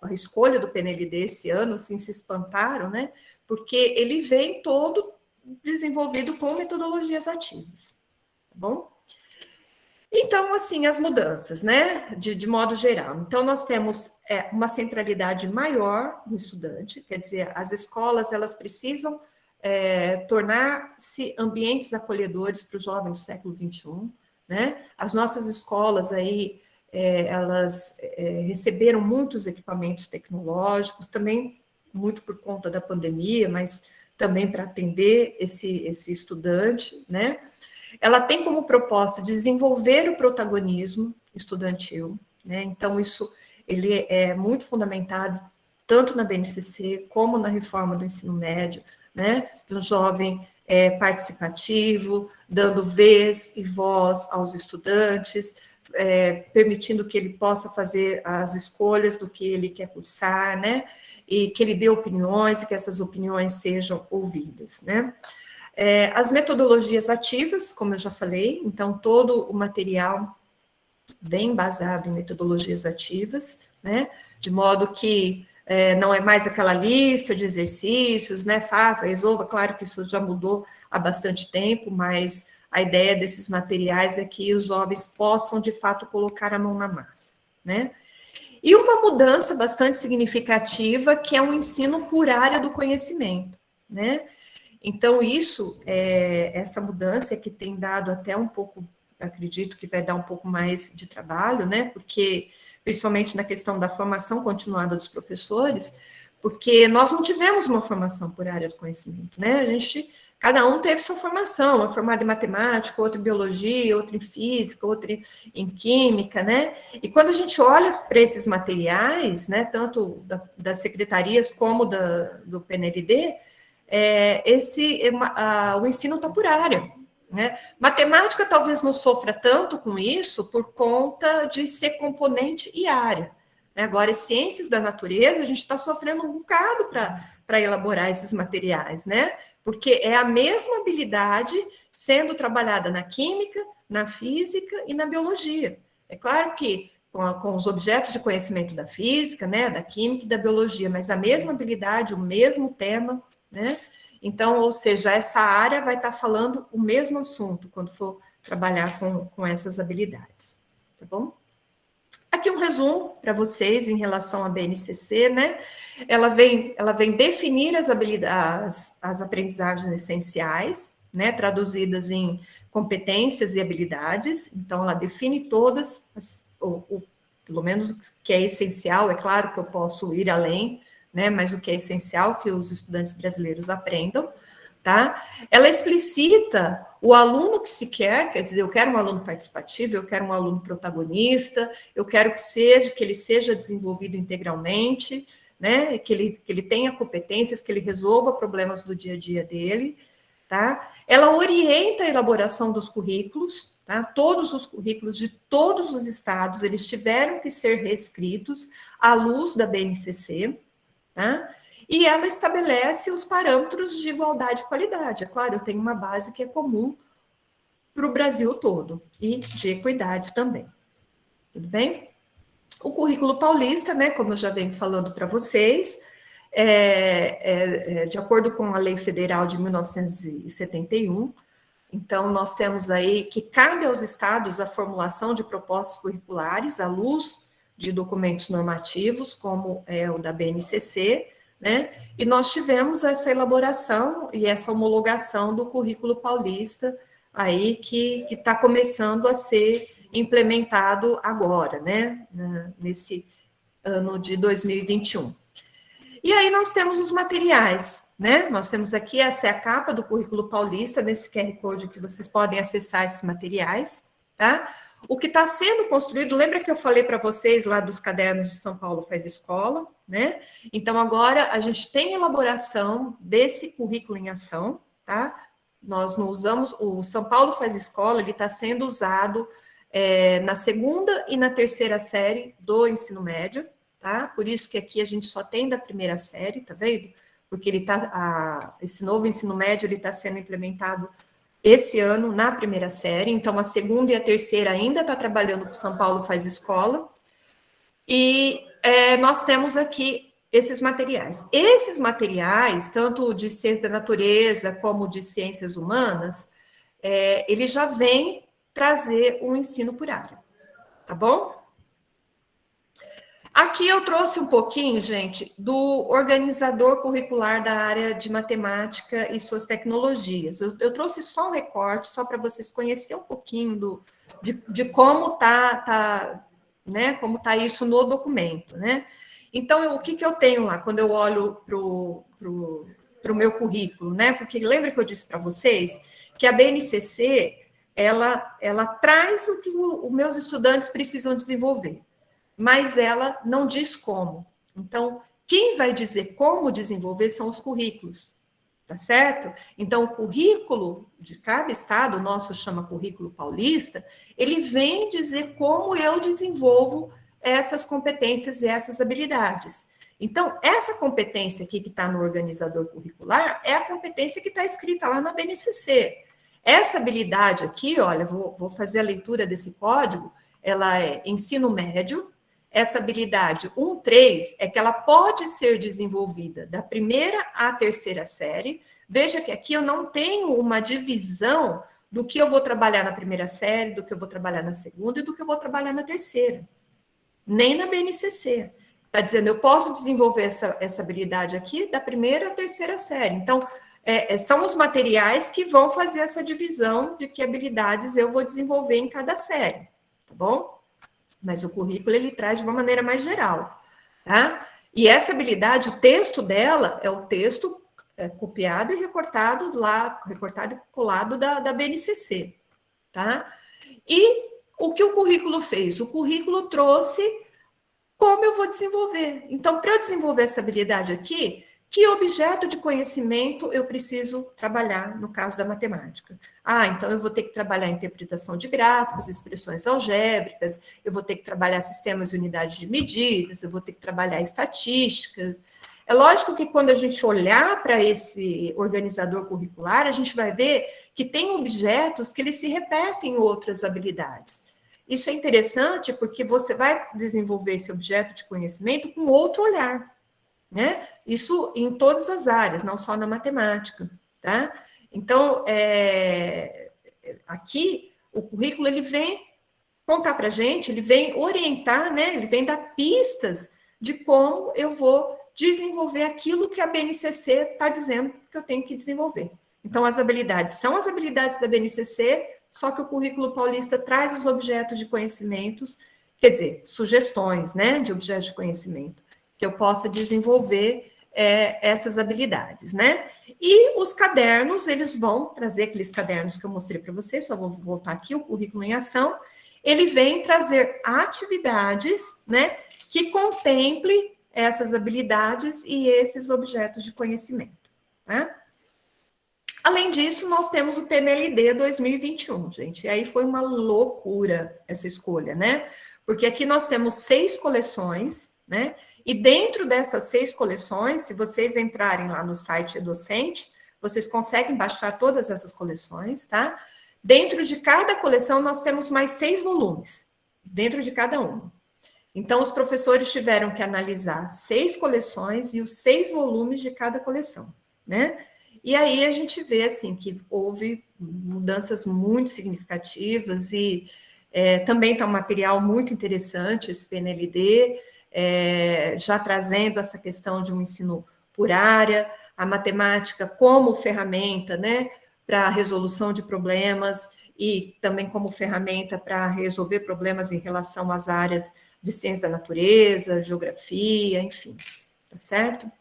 a escolha do PNLD esse ano, assim, se espantaram, né? Porque ele vem todo desenvolvido com metodologias ativas, tá bom? Então, assim, as mudanças, né, de modo geral. Então, nós temos uma centralidade maior no estudante, quer dizer, as escolas, elas precisam tornar-se ambientes acolhedores para o jovem do século XXI, né? As nossas escolas aí, elas receberam muitos equipamentos tecnológicos, também muito por conta da pandemia, mas também para atender esse estudante, né? Ela tem como propósito desenvolver o protagonismo estudantil, né? Então, isso ele é muito fundamentado tanto na BNCC como na reforma do ensino médio, né? De um jovem participativo, dando vez e voz aos estudantes, permitindo que ele possa fazer as escolhas do que ele quer cursar, né? E que ele dê opiniões e que essas opiniões sejam ouvidas, né? As metodologias ativas, como eu já falei, então todo o material vem embasado em metodologias ativas, né? De modo que não é mais aquela lista de exercícios, né? Faça, resolva, claro que isso já mudou há bastante tempo, mas a ideia desses materiais é que os jovens possam, de fato, colocar a mão na massa, né? E uma mudança bastante significativa, que é um ensino por área do conhecimento, né? Então, essa mudança que tem dado até um pouco, acredito que vai dar um pouco mais de trabalho, né? Porque, principalmente na questão da formação continuada dos professores, porque nós não tivemos uma formação por área do conhecimento, né? Cada um teve sua formação, uma formada em matemática, outra em biologia, outra em física, outra em química, né? E quando a gente olha para esses materiais, né, tanto das secretarias como do PNLD, o ensino está por área, né? Matemática talvez não sofra tanto com isso por conta de ser componente e área, Agora, ciências da natureza, a gente está sofrendo um bocado para elaborar esses materiais, né? Porque é a mesma habilidade sendo trabalhada na química, na física e na biologia. É claro que com os objetos de conhecimento da física, né, da química e da biologia, mas a mesma habilidade, o mesmo tema, né? Então, ou seja, essa área vai estar falando o mesmo assunto quando for trabalhar com essas habilidades, tá bom? Aqui um resumo para vocês em relação à BNCC, né? Ela vem definir as habilidades, as aprendizagens essenciais, né? Traduzidas em competências e habilidades. Então, ela define todas, pelo menos o que é essencial. É claro que eu posso ir além, né? Mas o que é essencial que os estudantes brasileiros aprendam. Tá? Ela explicita o aluno que se quer dizer, eu quero um aluno participativo, eu quero um aluno protagonista, eu quero que ele seja desenvolvido integralmente, né? Que ele tenha competências, que ele resolva problemas do dia a dia dele, tá? Ela orienta a elaboração dos currículos, tá? Todos os currículos de todos os estados, eles tiveram que ser reescritos à luz da BNCC, tá? E ela estabelece os parâmetros de igualdade e qualidade. É claro, eu tenho uma base que é comum para o Brasil todo, e de equidade também. Tudo bem? O currículo paulista, né, como eu já venho falando para vocês, de acordo com a Lei Federal de 1971, então nós temos aí que cabe aos estados a formulação de propostas curriculares à luz de documentos normativos, como é o da BNCC, né? E nós tivemos essa elaboração e essa homologação do currículo paulista aí que está começando a ser implementado agora, né? Nesse ano de 2021. E aí nós temos os materiais, né? Nós temos aqui, essa é a capa do currículo paulista, nesse QR Code que vocês podem acessar esses materiais, tá? O que está sendo construído, lembra que eu falei para vocês lá dos cadernos de São Paulo Faz Escola, né? Então, agora a gente tem elaboração desse currículo em ação, tá? Nós não usamos, o São Paulo Faz Escola, ele está sendo usado na segunda e na terceira série do ensino médio, tá? Por isso que aqui a gente só tem da primeira série, tá vendo? Porque esse novo ensino médio, ele está sendo implementado esse ano na primeira série, então a segunda e a terceira ainda está trabalhando com São Paulo Faz Escola, e nós temos aqui esses materiais. Esses materiais, tanto de ciência da natureza como de ciências humanas, ele já vem trazer um ensino por área, tá bom? Aqui eu trouxe um pouquinho, gente, do organizador curricular da área de matemática e suas tecnologias. Eu trouxe só um recorte, só para vocês conhecerem um pouquinho de como né, como tá isso no documento, né? Então, o que eu tenho lá quando eu olho para o meu currículo, né? Porque lembra que eu disse para vocês que a BNCC, ela traz o que os meus estudantes precisam desenvolver, mas ela não diz como. Então, quem vai dizer como desenvolver são os currículos, tá certo? Então, o currículo de cada estado, o nosso chama currículo paulista, ele vem dizer como eu desenvolvo essas competências e essas habilidades. Então, essa competência aqui que está no organizador curricular é a competência que está escrita lá na BNCC. Essa habilidade aqui, olha, vou fazer a leitura desse código, ela é ensino médio. Essa habilidade 1.3 é que ela pode ser desenvolvida da primeira à terceira série. Veja que aqui eu não tenho uma divisão do que eu vou trabalhar na primeira série, do que eu vou trabalhar na segunda e do que eu vou trabalhar na terceira. Nem na BNCC. Está dizendo, eu posso desenvolver essa habilidade aqui da primeira à terceira série. Então, são os materiais que vão fazer essa divisão de que habilidades eu vou desenvolver em cada série, tá bom? Mas o currículo, ele traz de uma maneira mais geral, tá? E essa habilidade, o texto dela é o texto copiado e recortado e colado da BNCC, tá? E o que o currículo fez? O currículo trouxe como eu vou desenvolver. Então, para eu desenvolver essa habilidade aqui, Que objeto de conhecimento eu preciso trabalhar no caso da matemática? Então eu vou ter que trabalhar interpretação de gráficos, expressões algébricas, eu vou ter que trabalhar sistemas e unidades de medidas, eu vou ter que trabalhar estatísticas. É lógico que quando a gente olhar para esse organizador curricular, a gente vai ver que tem objetos que eles se repetem em outras habilidades. Isso é interessante porque você vai desenvolver esse objeto de conhecimento com outro olhar, né? Isso em todas as áreas, não só na matemática, tá? Então, aqui, o currículo, ele vem contar para a gente, ele vem orientar, né? Ele vem dar pistas de como eu vou desenvolver aquilo que a BNCC está dizendo que eu tenho que desenvolver. Então, as habilidades são as habilidades da BNCC, só que o currículo paulista traz os objetos de conhecimentos, quer dizer, sugestões, né, de objetos de conhecimento, que eu possa desenvolver essas habilidades, né? E os cadernos, eles vão trazer aqueles cadernos que eu mostrei para vocês, só vou voltar aqui, o currículo em ação, ele vem trazer atividades, né, que contemple essas habilidades e esses objetos de conhecimento, né? Além disso, nós temos o PNLD 2021, gente, e aí foi uma loucura essa escolha, né? Porque aqui nós temos 6 coleções, né? E dentro dessas 6 coleções, se vocês entrarem lá no site Docente, vocês conseguem baixar todas essas coleções, tá? Dentro de cada coleção, nós temos mais 6 volumes, dentro de cada uma. Então, os professores tiveram que analisar 6 coleções e os 6 volumes de cada coleção, né? E aí a gente vê, assim, que houve mudanças muito significativas e também está um material muito interessante, esse PNLD, já trazendo essa questão de um ensino por área, a matemática como ferramenta, né, para a resolução de problemas e também como ferramenta para resolver problemas em relação às áreas de ciência da natureza, geografia, enfim, tá certo?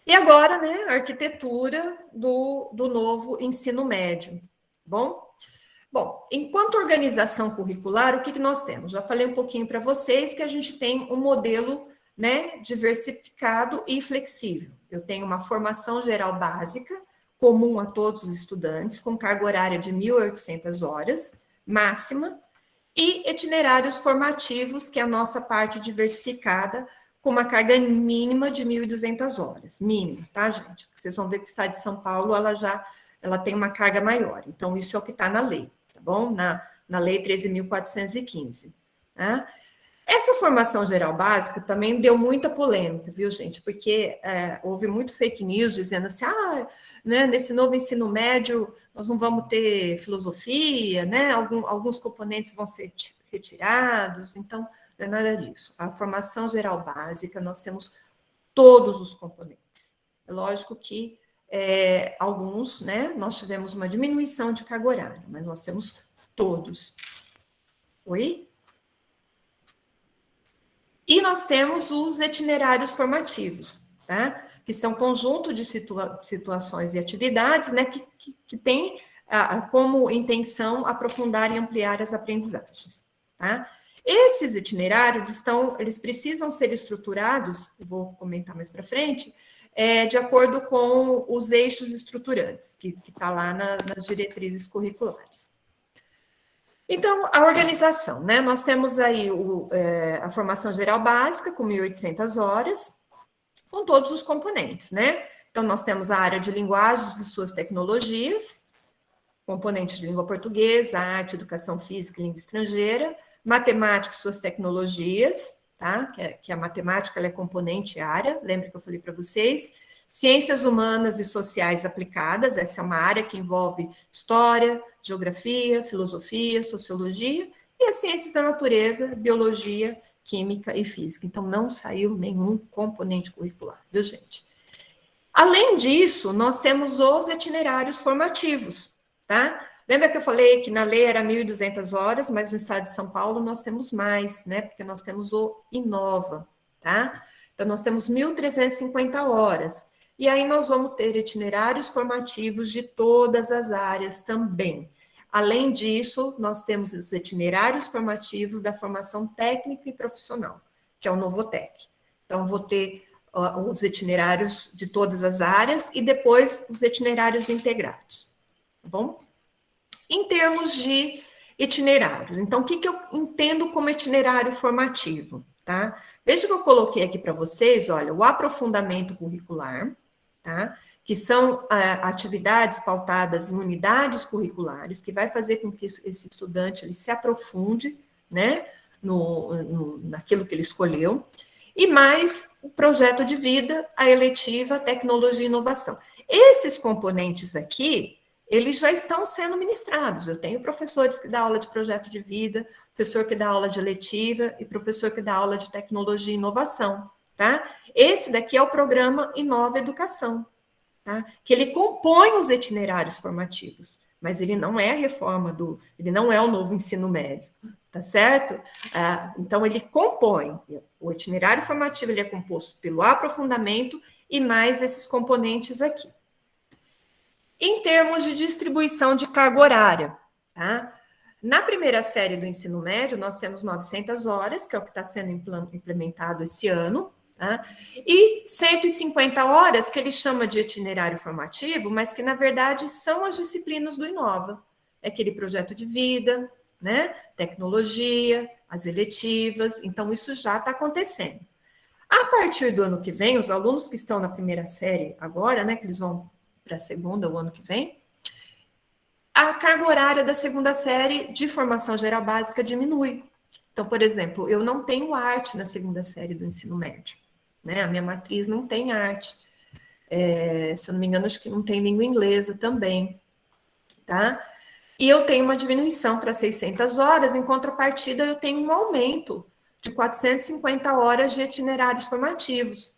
E agora, né, a arquitetura do novo ensino médio, bom? Bom, enquanto organização curricular, o que nós temos? Já falei um pouquinho para vocês que a gente tem um modelo, né, diversificado e flexível. Eu tenho uma formação geral básica, comum a todos os estudantes, com carga horária de 1.800 horas, máxima, e itinerários formativos, que é a nossa parte diversificada, com uma carga mínima de 1.200 horas, mínima, tá, gente? Vocês vão ver que o estado de São Paulo, ela tem uma carga maior, então isso é o que está na lei, tá bom? Na lei 13.415, tá? Essa formação geral básica também deu muita polêmica, viu, gente? Porque houve muito fake news dizendo assim, né, nesse novo ensino médio nós não vamos ter filosofia, né? Alguns componentes vão ser retirados, então não é nada disso. A formação geral básica, nós temos todos os componentes. É lógico que alguns, né, nós tivemos uma diminuição de carga horária, mas nós temos todos. Oi? E nós temos os itinerários formativos, tá? Que são conjunto de situações e atividades, né, que tem como intenção aprofundar e ampliar as aprendizagens, tá? Esses itinerários eles precisam ser estruturados, eu vou comentar mais para frente, de acordo com os eixos estruturantes, que está lá nas diretrizes curriculares. Então, a organização, né? Nós temos aí a formação geral básica, com 1.800 horas, com todos os componentes, né? Então, nós temos a área de linguagens e suas tecnologias, componentes de língua portuguesa, arte, educação física e língua estrangeira, matemática e suas tecnologias, tá? Que a matemática ela é componente área, lembra que eu falei para vocês? Ciências humanas e sociais aplicadas, essa é uma área que envolve história, geografia, filosofia, sociologia, e as ciências da natureza, biologia, química e física. Então, não saiu nenhum componente curricular, viu, gente? Além disso, nós temos os itinerários formativos, tá? Lembra que eu falei que na lei era 1.200 horas, mas no estado de São Paulo nós temos mais, né? Porque nós temos o Inova, tá? Então, nós temos 1.350 horas. E aí nós vamos ter itinerários formativos de todas as áreas também. Além disso, nós temos os itinerários formativos da formação técnica e profissional, que é o Novotec. Então, vou ter os itinerários de todas as áreas e depois os itinerários integrados, tá bom? Em termos de itinerários, então, o que eu entendo como itinerário formativo, tá? Veja que eu coloquei aqui para vocês, olha, o aprofundamento curricular, tá? Que são atividades pautadas em unidades curriculares, que vai fazer com que esse estudante ele se aprofunde, né, naquilo que ele escolheu, e mais o projeto de vida, a eletiva, tecnologia e inovação. Esses componentes aqui, eles já estão sendo ministrados. Eu tenho professores que dão aula de projeto de vida, professor que dá aula de eletiva e professor que dá aula de tecnologia e inovação, tá? Esse daqui é o programa Inova Educação, tá? Que ele compõe os itinerários formativos, mas ele não é a reforma ele não é o novo ensino médio, tá certo? Então, ele compõe, o itinerário formativo ele é composto pelo aprofundamento e mais esses componentes aqui. Em termos de distribuição de carga horária, tá? Na primeira série do ensino médio, nós temos 900 horas, que é o que está sendo implementado esse ano, tá? E 150 horas, que ele chama de itinerário formativo, mas que, na verdade, são as disciplinas do Inova. É aquele projeto de vida, né? Tecnologia, as eletivas, então isso já está acontecendo. A partir do ano que vem, os alunos que estão na primeira série agora, né, que eles vão para a segunda o ano que vem, a carga horária da segunda série de formação geral básica diminui. Então, por exemplo, eu não tenho arte na segunda série do ensino médio, né? A minha matriz não tem arte. Se eu não me engano, acho que não tem língua inglesa também, tá? E eu tenho uma diminuição para 600 horas, em contrapartida, eu tenho um aumento de 450 horas de itinerários formativos.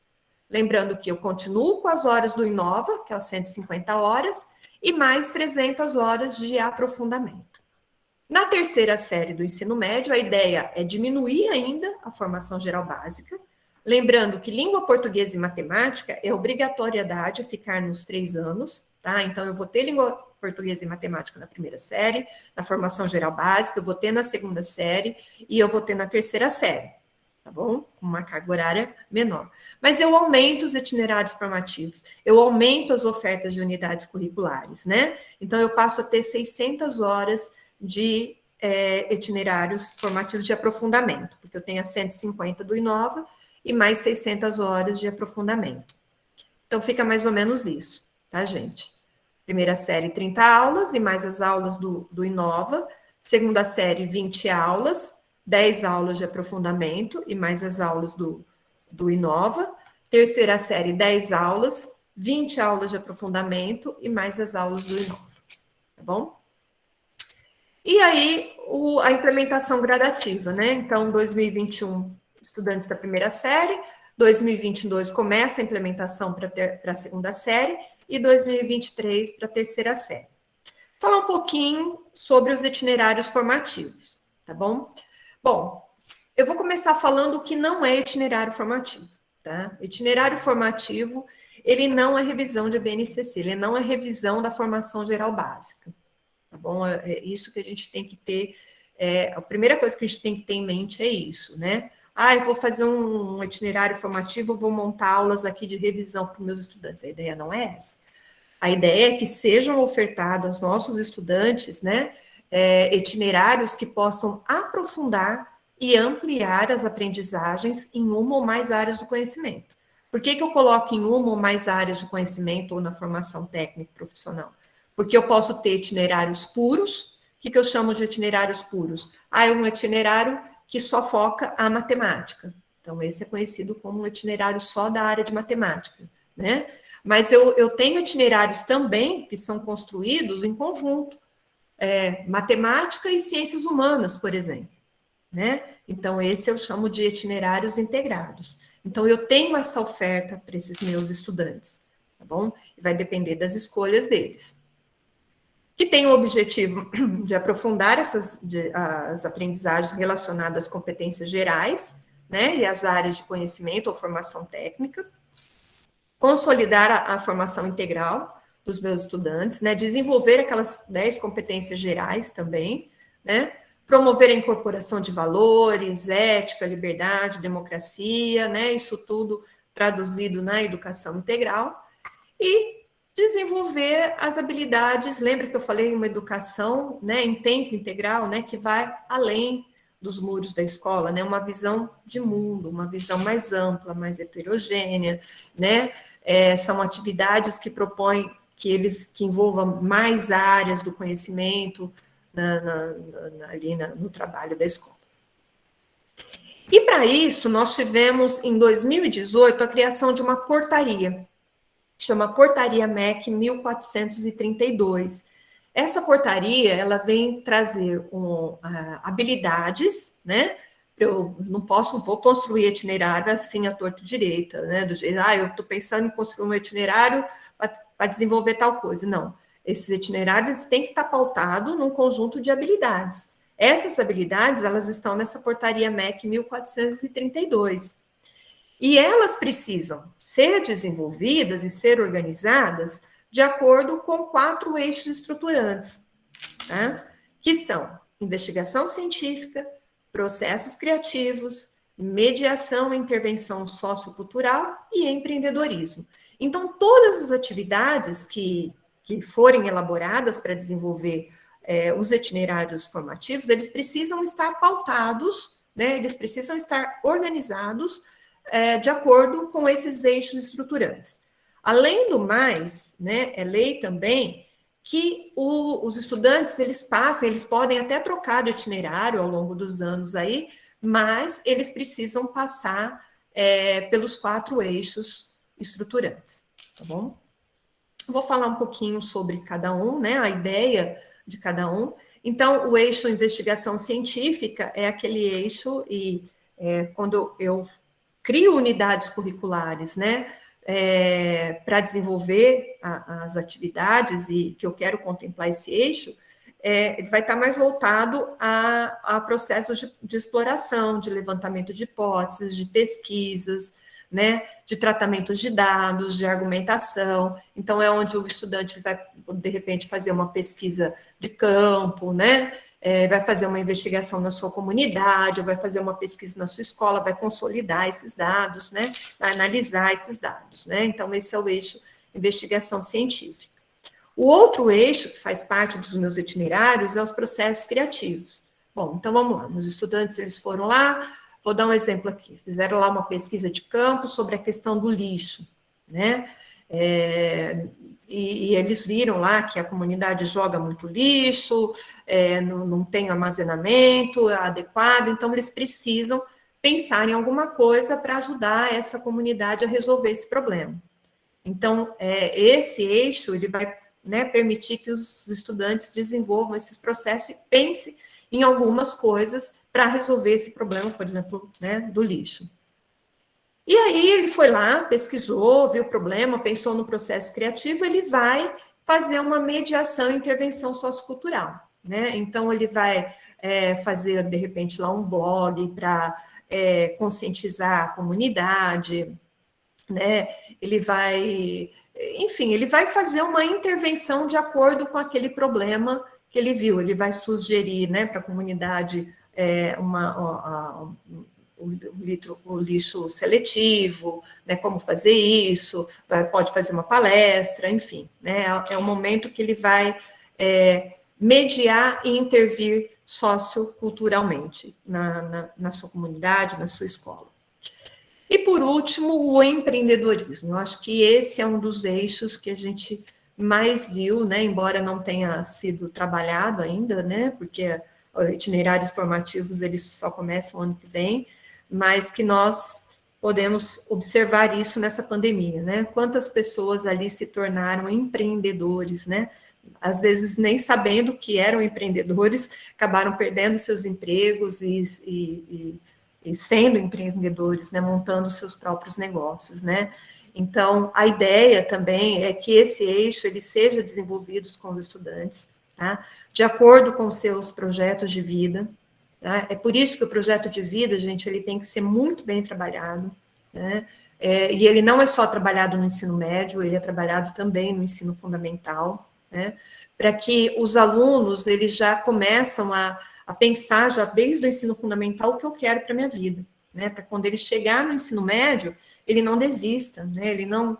Lembrando que eu continuo com as horas do Inova, que é os 150 horas, e mais 300 horas de aprofundamento. Na terceira série do ensino médio, a ideia é diminuir ainda a formação geral básica, lembrando que língua portuguesa e matemática é obrigatoriedade ficar nos 3 anos, tá? Então, eu vou ter língua portuguesa e matemática na primeira série, na formação geral básica, eu vou ter na segunda série e eu vou ter na terceira série. Tá bom? Com uma carga horária menor. Mas eu aumento os itinerários formativos, eu aumento as ofertas de unidades curriculares, né? Então, eu passo a ter 600 horas de itinerários formativos de aprofundamento, porque eu tenho as 150 do Inova e mais 600 horas de aprofundamento. Então, fica mais ou menos isso, tá, gente? Primeira série, 30 aulas e mais as aulas do Inova. Segunda série, 20 aulas. 10 aulas de aprofundamento e mais as aulas do Inova. Terceira série, 10 aulas, 20 aulas de aprofundamento e mais as aulas do Inova. Tá bom? E aí, a implementação gradativa, né? Então, 2021, estudantes da primeira série, 2022 começa a implementação para a segunda série e 2023 para a terceira série. Falar um pouquinho sobre os itinerários formativos, tá bom? Bom, eu vou começar falando o que não é itinerário formativo, tá? Itinerário formativo, ele não é revisão de BNCC, ele não é revisão da formação geral básica, tá bom? É isso que a gente tem que ter, a primeira coisa que a gente tem que ter em mente é isso, né? Eu vou fazer um itinerário formativo, vou montar aulas aqui de revisão para os meus estudantes. A ideia não é essa. A ideia é que sejam ofertados aos nossos estudantes, né, itinerários que possam aprofundar e ampliar as aprendizagens em uma ou mais áreas do conhecimento. Por que eu coloco em uma ou mais áreas do conhecimento ou na formação técnica e profissional? Porque eu posso ter itinerários puros. O que eu chamo de itinerários puros? É um itinerário que só foca a matemática. Então, esse é conhecido como um itinerário só da área de matemática, né? Mas eu tenho itinerários também que são construídos em conjunto, matemática e ciências humanas, por exemplo, né? Então, esse eu chamo de itinerários integrados. Então, eu tenho essa oferta para esses meus estudantes, tá bom? E vai depender das escolhas deles. Que tem o objetivo de aprofundar as aprendizagens relacionadas às competências gerais, né? E às áreas de conhecimento ou formação técnica. Consolidar a formação integral dos meus estudantes, né? Desenvolver aquelas 10 competências gerais também, né? Promover a incorporação de valores, ética, liberdade, democracia, né? Isso tudo traduzido na educação integral, e desenvolver as habilidades. Lembra que eu falei uma educação, né, em tempo integral, né, que vai além dos muros da escola, né, uma visão de mundo, uma visão mais ampla, mais heterogênea, né, são atividades que propõem que envolvam mais áreas do conhecimento no trabalho da escola. E para isso, nós tivemos, em 2018, a criação de uma portaria, que chama Portaria MEC 1432. Essa portaria, ela vem trazer habilidades, né? Eu não vou construir itinerário assim à torta direita, né? Do jeito, eu estou pensando em construir um itinerário para desenvolver tal coisa. Não. Esses itinerários têm que estar pautados num conjunto de habilidades. Essas habilidades, elas estão nessa portaria MEC 1432. E elas precisam ser desenvolvidas e ser organizadas de acordo com 4 eixos estruturantes, tá? Que são investigação científica, processos criativos, mediação e intervenção sociocultural e empreendedorismo. Então, todas as atividades que forem elaboradas para desenvolver os itinerários formativos, eles precisam estar pautados, né? Eles precisam estar organizados de acordo com esses eixos estruturantes. Além do mais, né, é lei também que os estudantes, eles podem até trocar de itinerário ao longo dos anos aí, mas eles precisam passar pelos 4 eixos estruturantes, tá bom? Vou falar um pouquinho sobre cada um, né, a ideia de cada um. Então, o eixo investigação científica é aquele eixo, e quando eu crio unidades curriculares, né, para desenvolver as atividades e que eu quero contemplar esse eixo, ele vai estar mais voltado a processos de exploração, de levantamento de hipóteses, de pesquisas, né, de tratamentos de dados, de argumentação. Então, é onde o estudante vai, de repente, fazer uma pesquisa de campo, né, vai fazer uma investigação na sua comunidade, ou vai fazer uma pesquisa na sua escola, vai consolidar esses dados, né, vai analisar esses dados, né. Então, esse é o eixo investigação científica. O outro eixo, que faz parte dos meus itinerários, é os processos criativos. Bom, então vamos lá, meus estudantes, eles foram lá, vou dar um exemplo aqui, fizeram lá uma pesquisa de campo sobre a questão do lixo, né, e eles viram lá que a comunidade joga muito lixo, não tem armazenamento adequado, então eles precisam pensar em alguma coisa para ajudar essa comunidade a resolver esse problema. Então, esse eixo, ele vai, né, permitir que os estudantes desenvolvam esses processos e pensem em algumas coisas para resolver esse problema, por exemplo, né, do lixo. E aí ele foi lá, pesquisou, viu o problema, pensou no processo criativo, ele vai fazer uma mediação e intervenção sociocultural, né? Então, ele vai fazer, de repente, lá um blog para conscientizar a comunidade, né? Ele vai, enfim, ele vai fazer uma intervenção de acordo com aquele problema que ele viu, ele vai sugerir, né, para a comunidade o lixo seletivo, né, como fazer isso, pode fazer uma palestra, enfim, né, é um momento que ele vai mediar e intervir socioculturalmente na sua comunidade, na sua escola. E, por último, o empreendedorismo. Eu acho que esse é um dos eixos que a gente mais viu, né, embora não tenha sido trabalhado ainda, né, porque itinerários formativos, eles só começam ano que vem, mas que nós podemos observar isso nessa pandemia, né, quantas pessoas ali se tornaram empreendedores, né, às vezes nem sabendo que eram empreendedores, acabaram perdendo seus empregos e sendo empreendedores, né, montando seus próprios negócios, né. Então, a ideia também é que esse eixo ele seja desenvolvido com os estudantes, tá, de acordo com seus projetos de vida, tá? É por isso que o projeto de vida, gente, ele tem que ser muito bem trabalhado, né, e ele não é só trabalhado no ensino médio, ele é trabalhado também no ensino fundamental, né, para que os alunos, eles já começam a pensar já desde o ensino fundamental o que eu quero para a minha vida, né? Para quando ele chegar no ensino médio, ele não desista, né? Ele não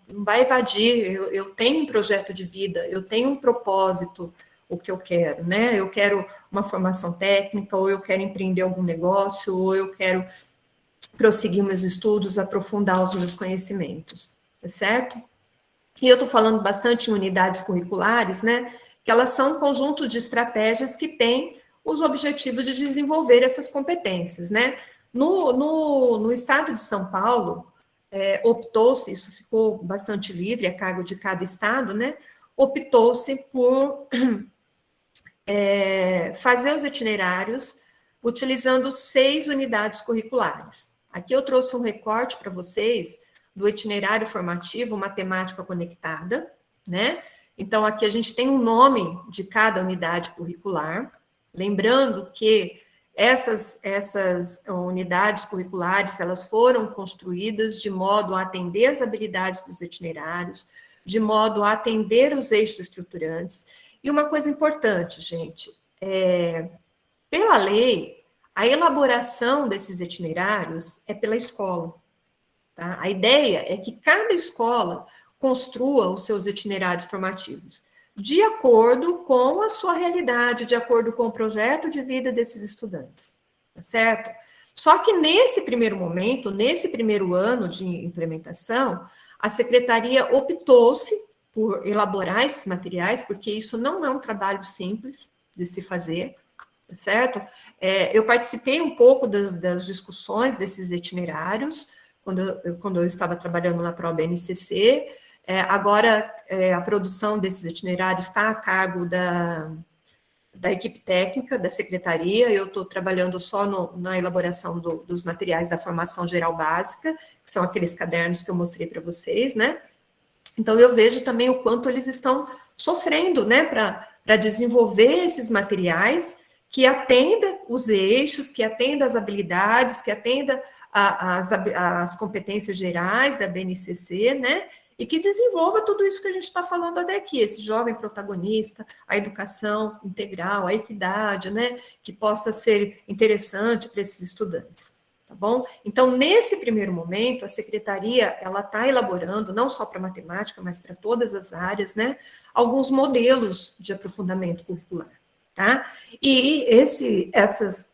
vai evadir. Eu tenho um projeto de vida, eu tenho um propósito, o que eu quero, né? Eu quero uma formação técnica, ou eu quero empreender algum negócio, ou eu quero prosseguir meus estudos, aprofundar os meus conhecimentos, tá certo? E eu estou falando bastante em unidades curriculares, né? Que elas são um conjunto de estratégias que têm os objetivos de desenvolver essas competências, né? No estado de São Paulo, optou-se, isso ficou bastante livre, a cargo de cada estado, né? Optou-se por fazer os itinerários utilizando 6 unidades curriculares. Aqui eu trouxe um recorte para vocês do itinerário formativo Matemática Conectada, né? Então, aqui a gente tem um nome de cada unidade curricular, lembrando que essas unidades curriculares, elas foram construídas de modo a atender as habilidades dos itinerários, de modo a atender os eixos estruturantes. E uma coisa importante, gente, pela lei, a elaboração desses itinerários é pela escola. Tá? A ideia é que cada escola construa os seus itinerários formativos de acordo com a sua realidade, de acordo com o projeto de vida desses estudantes, tá certo? Só que nesse primeiro momento, nesse primeiro ano de implementação, a secretaria optou-se por elaborar esses materiais, porque isso não é um trabalho simples de se fazer, tá certo? Eu participei um pouco das discussões desses itinerários, quando eu estava trabalhando na ProBNCC. Agora, a produção desses itinerários está a cargo da equipe técnica da secretaria. Eu estou trabalhando só na elaboração dos materiais da formação geral básica, que são aqueles cadernos que eu mostrei para vocês, né? Então, eu vejo também o quanto eles estão sofrendo, né, para desenvolver esses materiais que atenda os eixos, que atenda as habilidades, que atenda as competências gerais da BNCC, né, e que desenvolva tudo isso que a gente está falando até aqui, esse jovem protagonista, a educação integral, a equidade, né, que possa ser interessante para esses estudantes. Tá bom? Então, nesse primeiro momento, a secretaria, ela está elaborando, não só para matemática, mas para todas as áreas, né, alguns modelos de aprofundamento curricular, tá? E essas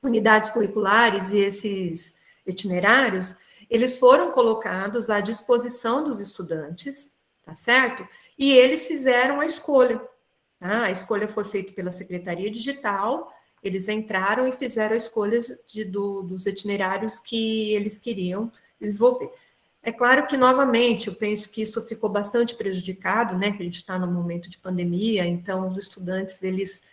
unidades curriculares e esses itinerários, eles foram colocados à disposição dos estudantes, tá certo? E eles fizeram a escolha, tá? A escolha foi feita pela Secretaria Digital. Eles entraram e fizeram a escolha dos itinerários que eles queriam desenvolver. É claro que, novamente, eu penso que isso ficou bastante prejudicado, né, que a gente está num momento de pandemia, então os estudantes, eles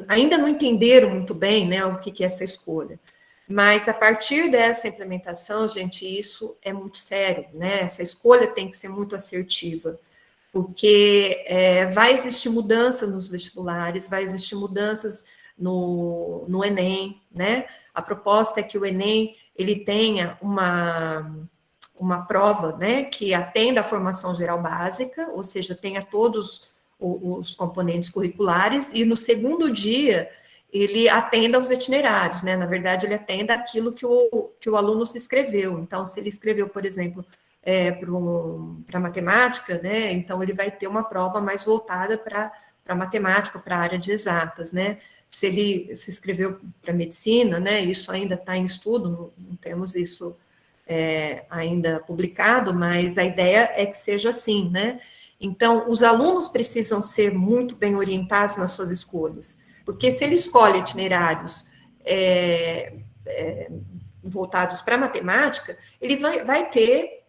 ainda não entenderam muito bem, né, o que é essa escolha. Mas, a partir dessa implementação, gente, isso é muito sério, né, essa escolha tem que ser muito assertiva, porque vai existir mudança nos vestibulares, vai existir mudanças no Enem, né? A proposta é que o Enem ele tenha uma prova, né, que atenda à formação geral básica, ou seja, tenha todos os componentes curriculares, e no segundo dia ele atenda aos itinerários, né? Na verdade, ele atenda aquilo que o aluno se inscreveu. Então, se ele escreveu, por exemplo, para matemática, né? Então ele vai ter uma prova mais voltada para matemática, para a área de exatas, né? Se ele se inscreveu para medicina, né? Isso ainda está em estudo, não temos isso ainda publicado, mas a ideia é que seja assim, né? Então, os alunos precisam ser muito bem orientados nas suas escolhas, porque se ele escolhe itinerários voltados para matemática, ele vai ter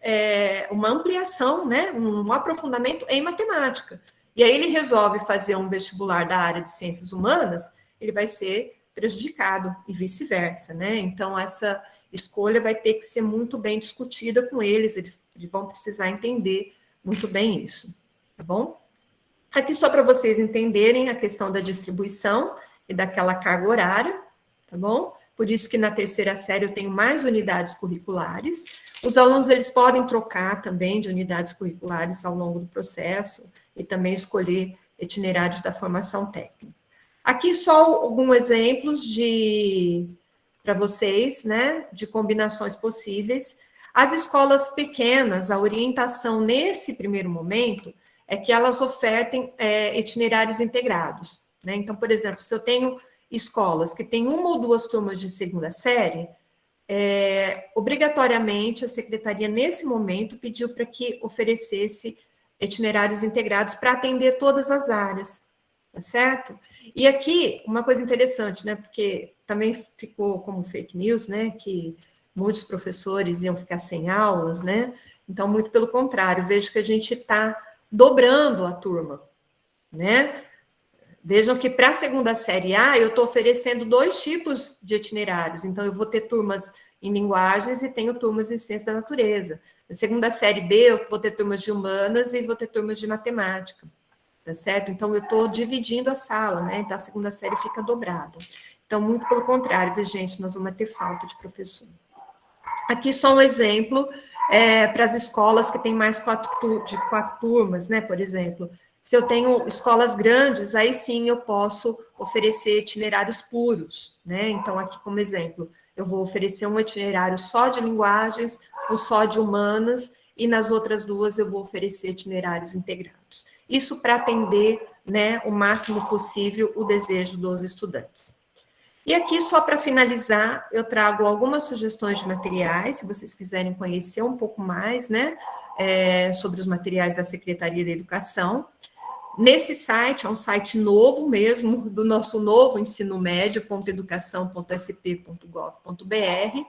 uma ampliação, né, um aprofundamento em matemática. E aí ele resolve fazer um vestibular da área de ciências humanas, ele vai ser prejudicado e vice-versa, né? Então, essa escolha vai ter que ser muito bem discutida com eles vão precisar entender muito bem isso, tá bom? Aqui só para vocês entenderem a questão da distribuição e daquela carga horária, tá bom? Por isso que na terceira série eu tenho mais unidades curriculares. Os alunos, eles podem trocar também de unidades curriculares ao longo do processo e também escolher itinerários da formação técnica. Aqui só alguns exemplos para vocês, né, de combinações possíveis. As escolas pequenas, a orientação nesse primeiro momento é que elas ofertem itinerários integrados, né? Então, por exemplo, se eu tenho escolas que têm uma ou duas turmas de segunda série, obrigatoriamente a secretaria, nesse momento, pediu para que oferecesse itinerários integrados para atender todas as áreas, tá certo? E aqui, uma coisa interessante, né, porque também ficou como fake news, né, que muitos professores iam ficar sem aulas, né, então, muito pelo contrário, vejo que a gente está dobrando a turma, né. Vejam que para a segunda série A, eu estou oferecendo 2 tipos de itinerários. Então, eu vou ter turmas em linguagens e tenho turmas em ciência da natureza. Na segunda série B, eu vou ter turmas de humanas e vou ter turmas de matemática. Tá certo? Então, eu estou dividindo a sala, né? Então, a segunda série fica dobrada. Então, muito pelo contrário, viu, gente? Nós vamos ter falta de professor. Aqui só um exemplo para as escolas que têm mais de 4 turmas, né? Por exemplo, se eu tenho escolas grandes, aí sim eu posso oferecer itinerários puros, né? Então, aqui como exemplo, eu vou oferecer um itinerário só de linguagens ou só de humanas, e nas outras 2 eu vou oferecer itinerários integrados. Isso para atender, né, o máximo possível o desejo dos estudantes. E aqui, só para finalizar, eu trago algumas sugestões de materiais, se vocês quiserem conhecer um pouco mais, né, sobre os materiais da Secretaria da Educação. Nesse site, é um site novo mesmo, do nosso novo ensino médio, .educação.sp.gov.br,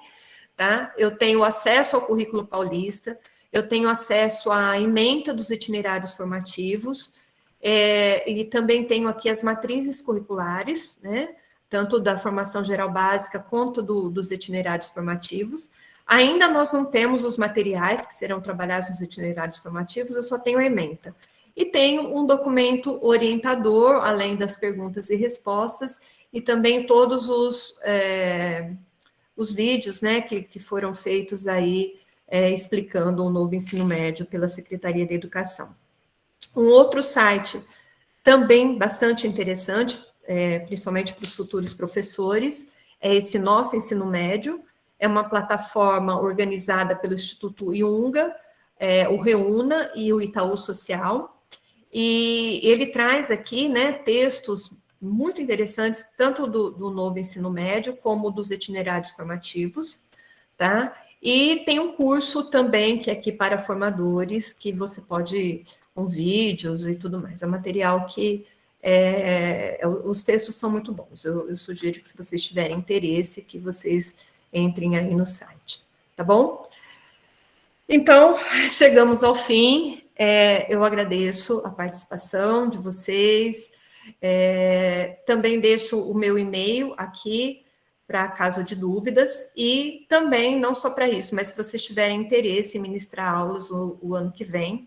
tá? Eu tenho acesso ao currículo paulista, eu tenho acesso à ementa dos itinerários formativos, e também tenho aqui as matrizes curriculares, né? Tanto da formação geral básica quanto dos itinerários formativos. Ainda nós não temos os materiais que serão trabalhados nos itinerários formativos, eu só tenho a ementa. E tenho um documento orientador, além das perguntas e respostas, e também todos os vídeos, né, que foram feitos aí explicando o novo ensino médio pela Secretaria da Educação. Um outro site também bastante interessante, principalmente para os futuros professores, é esse Nosso Ensino Médio, é uma plataforma organizada pelo Instituto Iunga, o Reúna e o Itaú Social, e ele traz aqui, né, textos muito interessantes, tanto do novo ensino médio, como dos itinerários formativos, tá? E tem um curso também, que é aqui para formadores, que você pode, com vídeos e tudo mais. É um material que os textos são muito bons. Eu sugiro que, se vocês tiverem interesse, que vocês entrem aí no site, tá bom? Então, chegamos ao fim. Eu agradeço a participação de vocês. Também deixo o meu e-mail aqui, para caso de dúvidas, e também, não só para isso, mas se vocês tiverem interesse em ministrar aulas o ano que vem,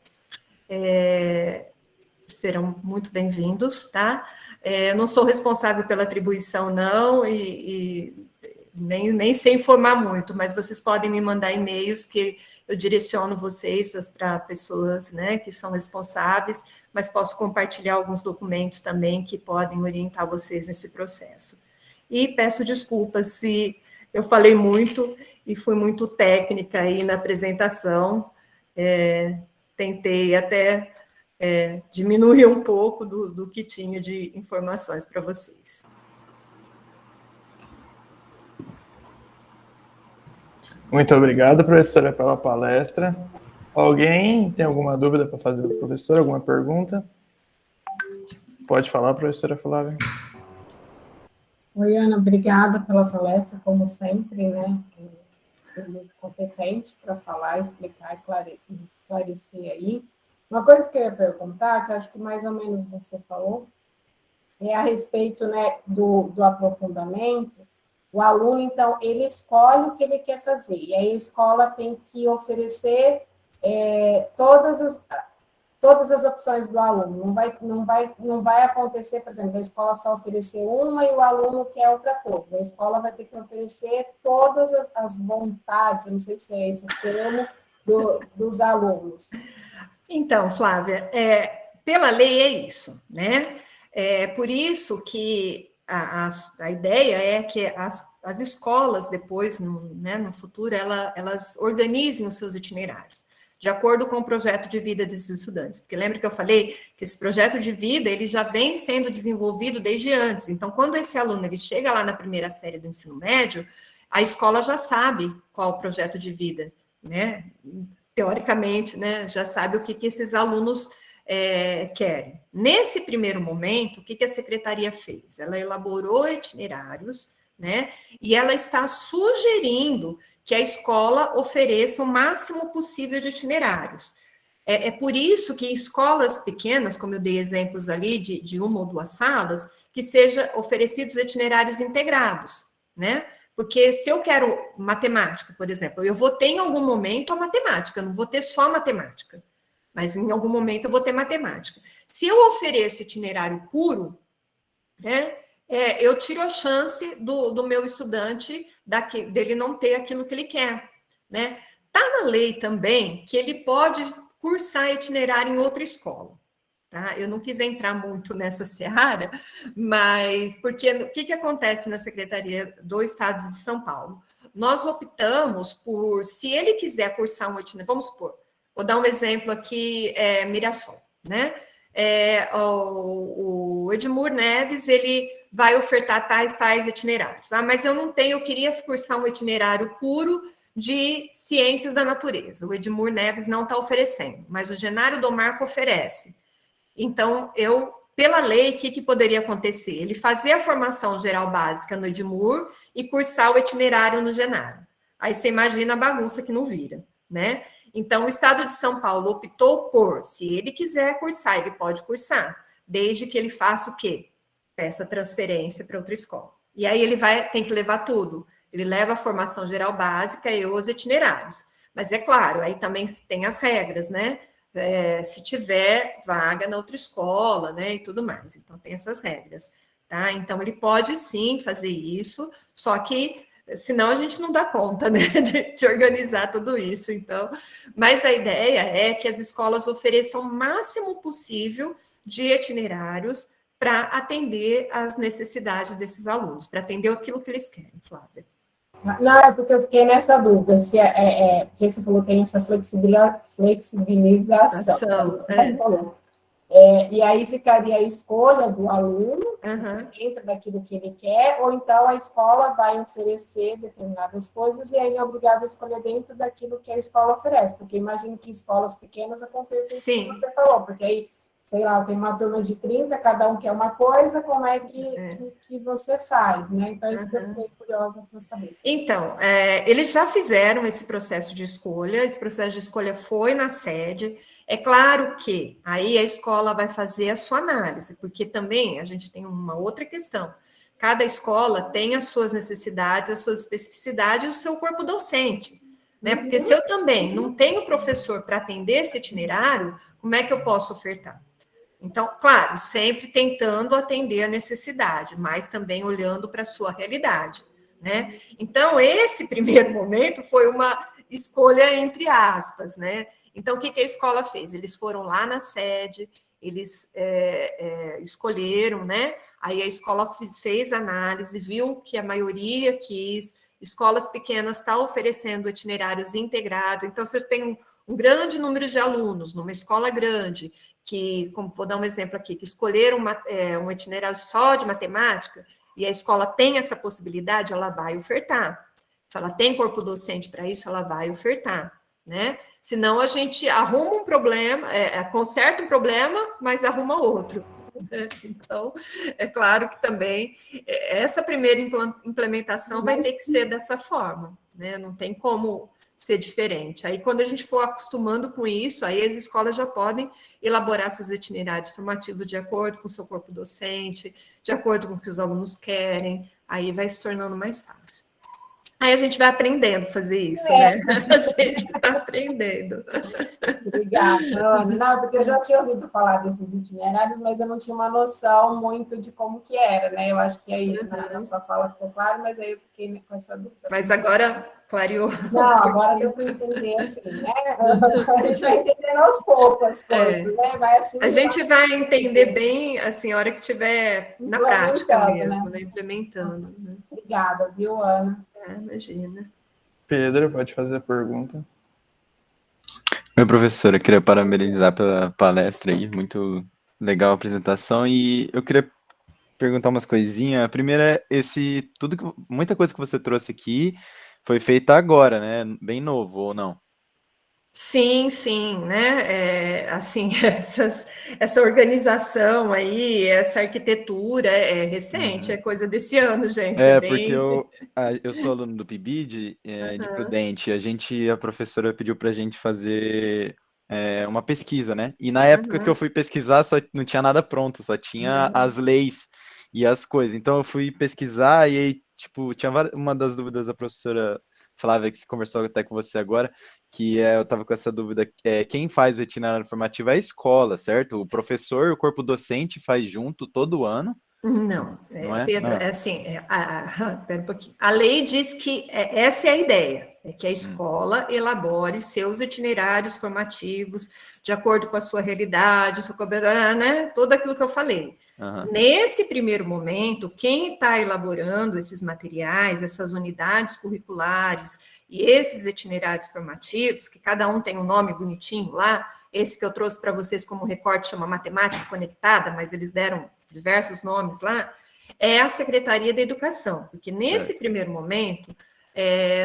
serão muito bem-vindos, tá? Eu não sou responsável pela atribuição, não, e nem sei informar muito, mas vocês podem me mandar e-mails que eu direciono vocês para pessoas, né, que são responsáveis, mas posso compartilhar alguns documentos também que podem orientar vocês nesse processo. E peço desculpas se eu falei muito e fui muito técnica aí na apresentação, tentei até diminuir um pouco do que tinha de informações para vocês. Muito obrigado, professora, pela palestra. Alguém tem alguma dúvida para fazer para o professor? Alguma pergunta? Pode falar, professora Flávia. Oi, Ana, obrigada pela palestra, como sempre, né? Foi muito competente para falar, explicar e esclarecer aí. Uma coisa que eu ia perguntar, que acho que mais ou menos você falou, é a respeito, né, do aprofundamento. O aluno, então, ele escolhe o que ele quer fazer, e aí a escola tem que oferecer todas as opções do aluno. Não vai acontecer, por exemplo, a escola só oferecer uma e o aluno quer outra coisa. A escola vai ter que oferecer todas as vontades, eu não sei se é esse o termo, dos alunos. Então, Flávia, pela lei é isso, né? É por isso que a ideia é que as escolas depois, no futuro, elas organizem os seus itinerários, de acordo com o projeto de vida desses estudantes. Porque lembra que eu falei que esse projeto de vida, ele já vem sendo desenvolvido desde antes. Então, quando esse aluno ele chega lá na primeira série do ensino médio, a escola já sabe qual o projeto de vida, né? Teoricamente, né? Já sabe o que esses alunos querem. Nesse primeiro momento, o que a secretaria fez? Ela elaborou itinerários, né? E ela está sugerindo que a escola ofereça o máximo possível de itinerários. É por isso que em escolas pequenas, como eu dei exemplos ali de uma ou duas salas, que seja oferecidos itinerários integrados, né? Porque se eu quero matemática, por exemplo, eu vou ter em algum momento a matemática, eu não vou ter só a matemática, mas em algum momento eu vou ter matemática. Se eu ofereço itinerário puro, né, eu tiro a chance do meu estudante dele não ter aquilo que ele quer, né? Tá na lei também que ele pode cursar itinerário em outra escola, tá? Eu não quis entrar muito nessa seara, mas porque o que acontece na Secretaria do Estado de São Paulo? Nós optamos por, se ele quiser cursar um itinerário, vamos supor, vou dar um exemplo aqui, Mirassol, né? O Edmur Neves, ele vai ofertar tais itinerários. Mas eu não tenho, eu queria cursar um itinerário puro de ciências da natureza. O Edmur Neves não está oferecendo, mas o Genário Domarco oferece. Então, pela lei, o que poderia acontecer? Ele fazer a formação geral básica no Edmur e cursar o itinerário no Genário. Aí você imagina a bagunça que não vira, né? Então, o Estado de São Paulo optou por, se ele quiser cursar, ele pode cursar, desde que ele faça o quê? Peça transferência para outra escola. E aí ele tem que levar tudo. Ele leva a formação geral básica e os itinerários. Mas é claro, aí também tem as regras, né? Se tiver vaga na outra escola, né? E tudo mais. Então, tem essas regras, tá? Então, ele pode sim fazer isso, só que senão a gente não dá conta, né, de organizar tudo isso. Então, mas a ideia é que as escolas ofereçam o máximo possível de itinerários para atender às necessidades desses alunos, para atender aquilo que eles querem, Flávia. Não, é porque eu fiquei nessa dúvida, se porque você falou que tem essa flexibilização. E aí ficaria a escolha do aluno, dentro daquilo que ele quer, ou então a escola vai oferecer determinadas coisas e aí ele é obrigado a escolher dentro daquilo que a escola oferece, porque imagino que em escolas pequenas aconteça isso que você falou, porque aí, sei lá, tem uma turma de 30, cada um quer uma coisa, como é que você faz, né? Então, isso que eu fiquei curiosa para saber. Então, eles já fizeram esse processo de escolha foi na sede. É claro que aí a escola vai fazer a sua análise, porque também a gente tem uma outra questão. Cada escola tem as suas necessidades, as suas especificidades e o seu corpo docente, né? Porque se eu também não tenho professor para atender esse itinerário, como é que eu posso ofertar? Então, claro, sempre tentando atender a necessidade, mas também olhando para a sua realidade, né? Então, esse primeiro momento foi uma escolha entre aspas, né? Então, o que a escola fez? Eles foram lá na sede, eles escolheram, né? Aí a escola fez análise, viu que a maioria quis, escolas pequenas estão oferecendo itinerários integrados, então, se eu tenho um grande número de alunos numa escola grande, que, como vou dar um exemplo aqui, que escolheram um itinerário só de matemática, e a escola tem essa possibilidade, ela vai ofertar. Se ela tem corpo docente para isso, ela vai ofertar, né? Senão a gente arruma um problema, conserta um problema, mas arruma outro. Né? Então, é claro que também essa primeira implementação vai ter que ser dessa forma, né? Não tem como ser diferente. Aí, quando a gente for acostumando com isso, aí as escolas já podem elaborar seus itinerários formativos de acordo com o seu corpo docente, de acordo com o que os alunos querem, aí vai se tornando mais fácil. Aí a gente vai aprendendo a fazer isso, né? A gente está aprendendo. Obrigada, Ana. Não, porque eu já tinha ouvido falar desses itinerários, mas eu não tinha uma noção muito de como que era, né? Eu acho que aí na sua fala ficou claro, mas aí eu fiquei com essa dúvida. Mas agora clareou. Não, agora deu para entender assim, né? A gente vai entendendo aos poucos as coisas, né? Vai assim. A gente vai entender bem, assim, a hora que estiver na prática mesmo, né? Implementando. Né? Obrigada, viu, Ana? Imagina. Pedro, pode fazer a pergunta. Oi, professora, queria parabenizar pela palestra aí, muito legal a apresentação, e eu queria perguntar umas coisinhas. A primeira é muita coisa que você trouxe aqui foi feita agora, né? Bem novo, ou não? Sim, sim, né? Assim, essa organização aí, essa arquitetura é recente, é coisa desse ano, gente. Porque eu sou aluno do PIBID, de Prudente, a professora pediu para a gente fazer uma pesquisa, né? E na época que eu fui pesquisar, só não tinha nada pronto, só tinha as leis e as coisas. Então eu fui pesquisar e aí, tipo, tinha uma das dúvidas da professora Flávia, que conversou até com você agora, que eu estava com essa dúvida, quem faz o itinerário formativo é a escola, certo? O professor, o corpo docente faz junto todo ano. Não, Não é? Pedro, Não. é assim, pera um pouquinho. A lei diz que essa é a ideia, é que a escola elabore seus itinerários formativos de acordo com a sua realidade, né, tudo aquilo que eu falei. Nesse primeiro momento, quem está elaborando esses materiais, essas unidades curriculares e esses itinerários formativos, que cada um tem um nome bonitinho lá, esse que eu trouxe para vocês como recorte chama Matemática Conectada, mas eles deram diversos nomes lá, é a Secretaria da Educação, porque nesse primeiro momento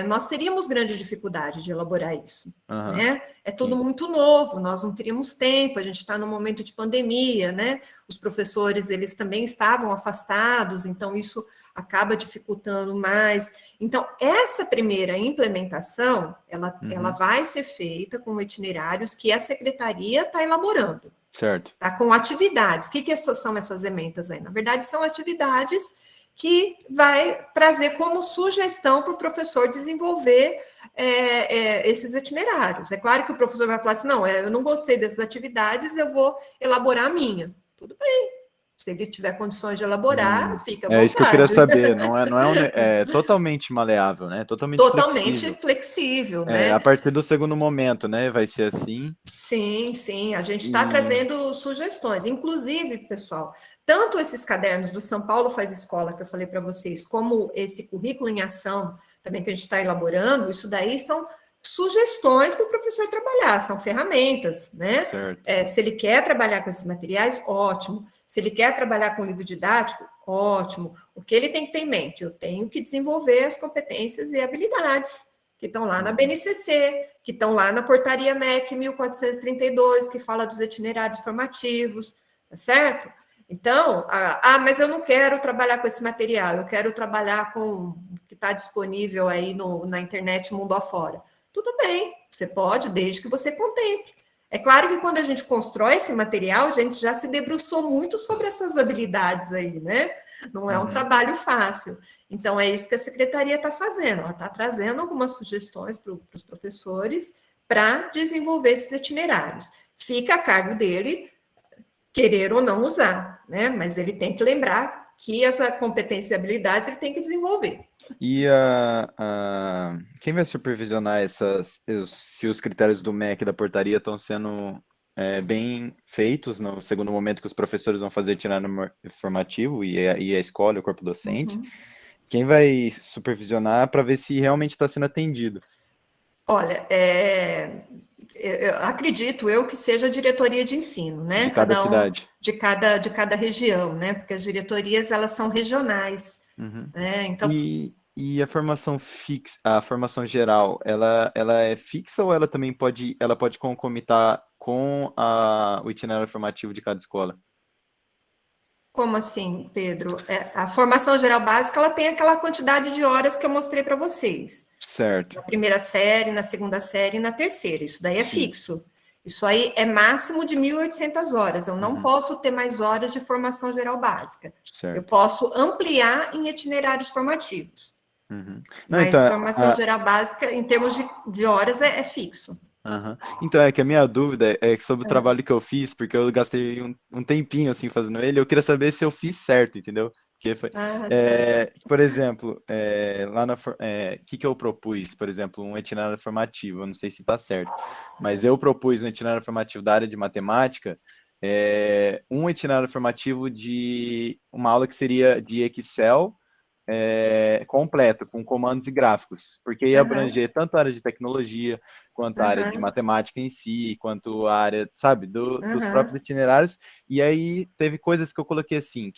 nós teríamos grande dificuldade de elaborar isso, né? É tudo muito novo, nós não teríamos tempo, a gente está num momento de pandemia, né? Os professores, eles também estavam afastados, então isso acaba dificultando mais. Então, essa primeira implementação, ela vai ser feita com itinerários que a secretaria está elaborando. Certo. Tá? Com atividades. O que são essas ementas aí? Na verdade, são atividades que vai trazer como sugestão para o professor desenvolver esses itinerários. É claro que o professor vai falar assim, não, eu não gostei dessas atividades, eu vou elaborar a minha. Tudo bem. Se ele tiver condições de elaborar, fica à vontade. É isso que eu queria saber. É totalmente maleável, né? Totalmente flexível, né? A partir do segundo momento, né? Vai ser assim. Sim, sim. A gente está trazendo sugestões. Inclusive, pessoal, tanto esses cadernos do São Paulo Faz Escola, que eu falei para vocês, como esse currículo em ação, também que a gente está elaborando, isso daí são sugestões para o professor trabalhar, são ferramentas, né? Se ele quer trabalhar com esses materiais, ótimo. Se ele quer trabalhar com livro didático, ótimo. O que ele tem que ter em mente? Eu tenho que desenvolver as competências e habilidades que estão lá na BNCC, que estão lá na portaria MEC 1432, que fala dos itinerários formativos, tá certo? Então, mas eu não quero trabalhar com esse material, eu quero trabalhar com o que está disponível aí na internet mundo afora. Tudo bem, você pode, desde que você contemple. É claro que quando a gente constrói esse material, a gente já se debruçou muito sobre essas habilidades aí, né? Não é um trabalho fácil. Então, é isso que a secretaria está fazendo. Ela está trazendo algumas sugestões para os professores para desenvolver esses itinerários. Fica a cargo dele querer ou não usar, né? Mas ele tem que lembrar que essa competência e habilidades ele tem que desenvolver. E quem vai supervisionar se os critérios do MEC da portaria estão sendo bem feitos no segundo momento que os professores vão fazer itinerário formativo e a escola, o corpo docente? Quem vai supervisionar para ver se realmente está sendo atendido? Olha, eu acredito que seja a diretoria de ensino, né? De cada cidade. De cada região, né? Porque as diretorias, elas são regionais. Né? Então, e a formação fixa, a formação geral, ela é fixa ou ela também pode concomitar com o itinerário formativo de cada escola? Como assim, Pedro? A formação geral básica, ela tem aquela quantidade de horas que eu mostrei para vocês. Certo. Na primeira série, na segunda série e na terceira. Isso daí é fixo. Isso aí é máximo de 1.800 horas. Eu não posso ter mais horas de formação geral básica. Certo. Eu posso ampliar em itinerários formativos. Uhum. Não, Mas então, formação geral básica, em termos de horas, é fixo. aham. Então, é que a minha dúvida é que sobre o trabalho que eu fiz, porque eu gastei um tempinho, assim, fazendo ele, eu queria saber se eu fiz certo, entendeu? Porque foi, Ah, tá. por exemplo, lá que eu propus, por exemplo, um itinerário formativo, eu não sei se está certo, mas eu propus um itinerário formativo da área de matemática, um itinerário formativo de uma aula que seria de Excel, completo, com comandos e gráficos, porque ia Aham, abranger tanto a área de tecnologia, quanto a área de aham, matemática em si, quanto a área, sabe, dos aham. próprios itinerários, e aí teve coisas que eu coloquei assim,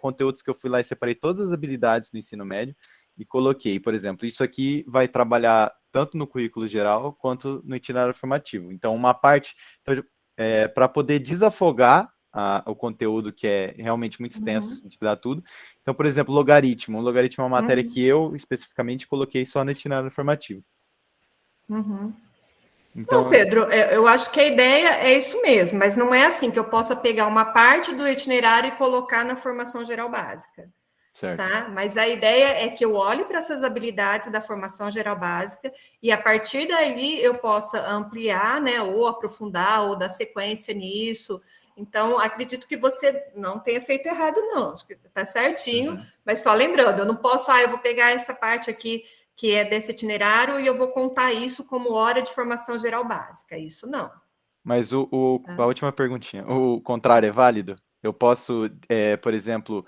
conteúdos que eu fui lá e separei todas as habilidades do ensino médio, e coloquei, por exemplo, isso aqui vai trabalhar tanto no currículo geral, quanto no itinerário formativo. Então, uma parte, para poder desafogar o conteúdo que é realmente muito extenso, Uhum, de dar tudo. Então, por exemplo, logaritmo. O logaritmo é uma matéria uhum, que eu, especificamente, coloquei só no itinerário formativo. uhum. Não, Então, Pedro, eu acho que a ideia é isso mesmo, mas não é assim que eu possa pegar uma parte do itinerário e colocar na formação geral básica, certo. tá? Mas a ideia é que eu olhe para essas habilidades da formação geral básica e a partir daí eu possa ampliar, né, ou aprofundar, ou dar sequência nisso. Então, acredito que você não tenha feito errado, não. Acho que está certinho, Uhum. mas só lembrando, eu não posso, eu vou pegar essa parte aqui que é desse itinerário e eu vou contar isso como hora de formação geral básica. Isso não. Mas a Tá? última perguntinha, o contrário é válido? Eu posso, por exemplo,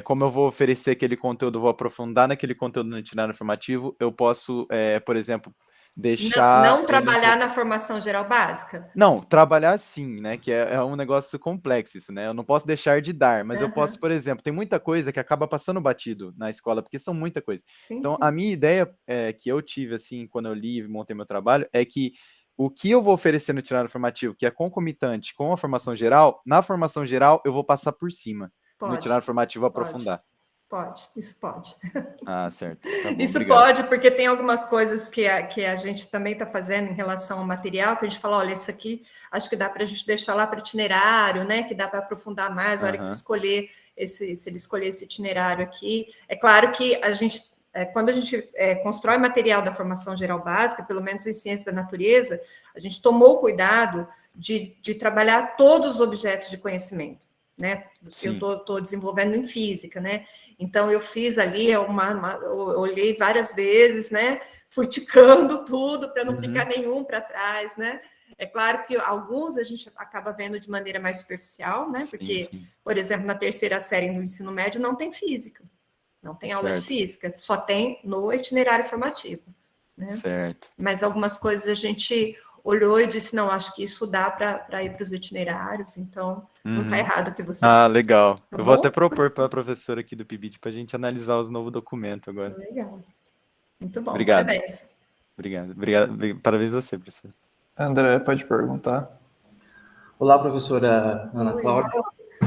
como eu vou oferecer aquele conteúdo, vou aprofundar naquele conteúdo no itinerário formativo, eu posso, por exemplo, Não, deixar não ele um trabalhar pouco. na formação geral básica? Não, trabalhar sim, né? Que é um negócio complexo isso, né? Eu não posso deixar de dar, mas eu posso, Uhum. por exemplo, tem muita coisa que acaba passando batido na escola, porque são muita coisa. Sim, Então, a sim. minha ideia que eu tive, assim, quando eu li e montei meu trabalho, é que o que eu vou oferecer no itinerário formativo, que é concomitante com a formação geral, na formação geral eu vou passar por cima. No Pode, itinerário formativo pode, aprofundar. pode, isso pode. Ah, certo. Tá bom, Isso obrigado. pode, porque tem algumas coisas que a gente também está fazendo em relação ao material, que a gente fala, olha, isso aqui acho que dá para a gente deixar lá para itinerário, né? Que dá para aprofundar mais na hora que ele Aham. escolher se ele escolher esse itinerário aqui. É claro que a gente, quando a gente constrói material da formação geral básica, pelo menos em ciência da natureza, a gente tomou cuidado de trabalhar todos os objetos de conhecimento, né? Eu Sim. estou desenvolvendo em física, né? Então eu fiz ali eu olhei várias vezes, né? Fui ticando tudo para não ficar Uhum. nenhum para trás, né? É claro que alguns a gente acaba vendo de maneira mais superficial, né? Sim, Porque, sim. por exemplo, na terceira série do ensino médio não tem física, não tem aula de Certo, física, só tem no itinerário formativo, né? certo. Mas algumas coisas a gente olhou e disse, não, acho que isso dá para ir para os itinerários, então não está Uhum. errado o que você Ah, fez, legal. tá Eu vou até bom? propor para a professora aqui do PIBID para a gente analisar os novos documentos agora. Legal, muito bom, Obrigado. parabéns. Obrigado. Obrigado. Parabéns a você, professor. André, pode perguntar. Olá, professora Ana Oi. Cláudia.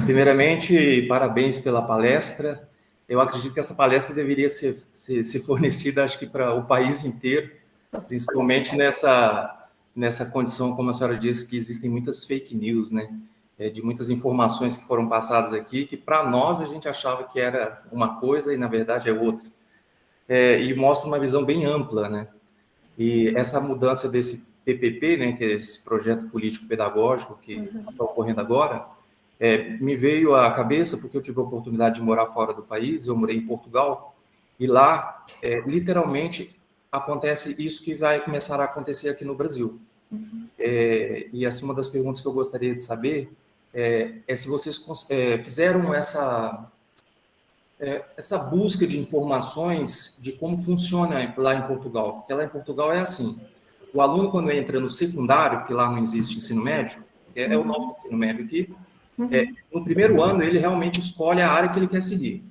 Primeiramente, parabéns pela palestra. Eu acredito que essa palestra deveria ser fornecida, acho que para o país inteiro, principalmente nessa condição, como a senhora disse, que existem muitas fake news, né? De muitas informações que foram passadas aqui, que para nós a gente achava que era uma coisa e na verdade é outra. E mostra uma visão bem ampla, né? E essa mudança desse PPP, né, que é esse projeto político-pedagógico que está ocorrendo agora, me veio à cabeça porque eu tive a oportunidade de morar fora do país, eu morei em Portugal, e lá, literalmente, acontece isso que vai começar a acontecer aqui no Brasil. E assim, uma das perguntas que eu gostaria de saber é se vocês fizeram essa busca de informações de como funciona lá em Portugal. Porque lá em Portugal é assim, o aluno quando entra no secundário, que lá não existe ensino médio, é o nosso ensino médio aqui, no primeiro ano ele realmente escolhe a área que ele quer seguir.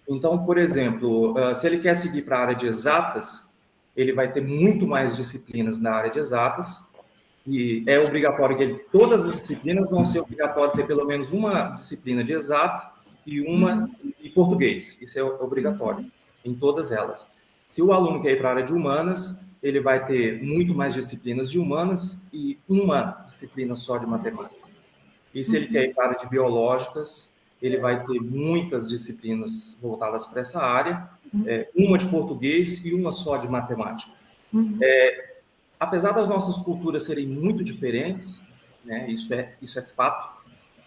Então, por exemplo, se ele quer seguir para a área de exatas, ele vai ter muito mais disciplinas na área de exatas, e é obrigatório que todas as disciplinas vão ser obrigatório ter pelo menos uma disciplina de exato e uma de português. Isso é obrigatório em todas elas. Se o aluno quer ir para a área de humanas, ele vai ter muito mais disciplinas de humanas e uma disciplina só de matemática. E se ele quer ir para a área de biológicas, ele vai ter muitas disciplinas voltadas para essa área, uma de português e uma só de matemática. Apesar das nossas culturas serem muito diferentes, né, isso é fato.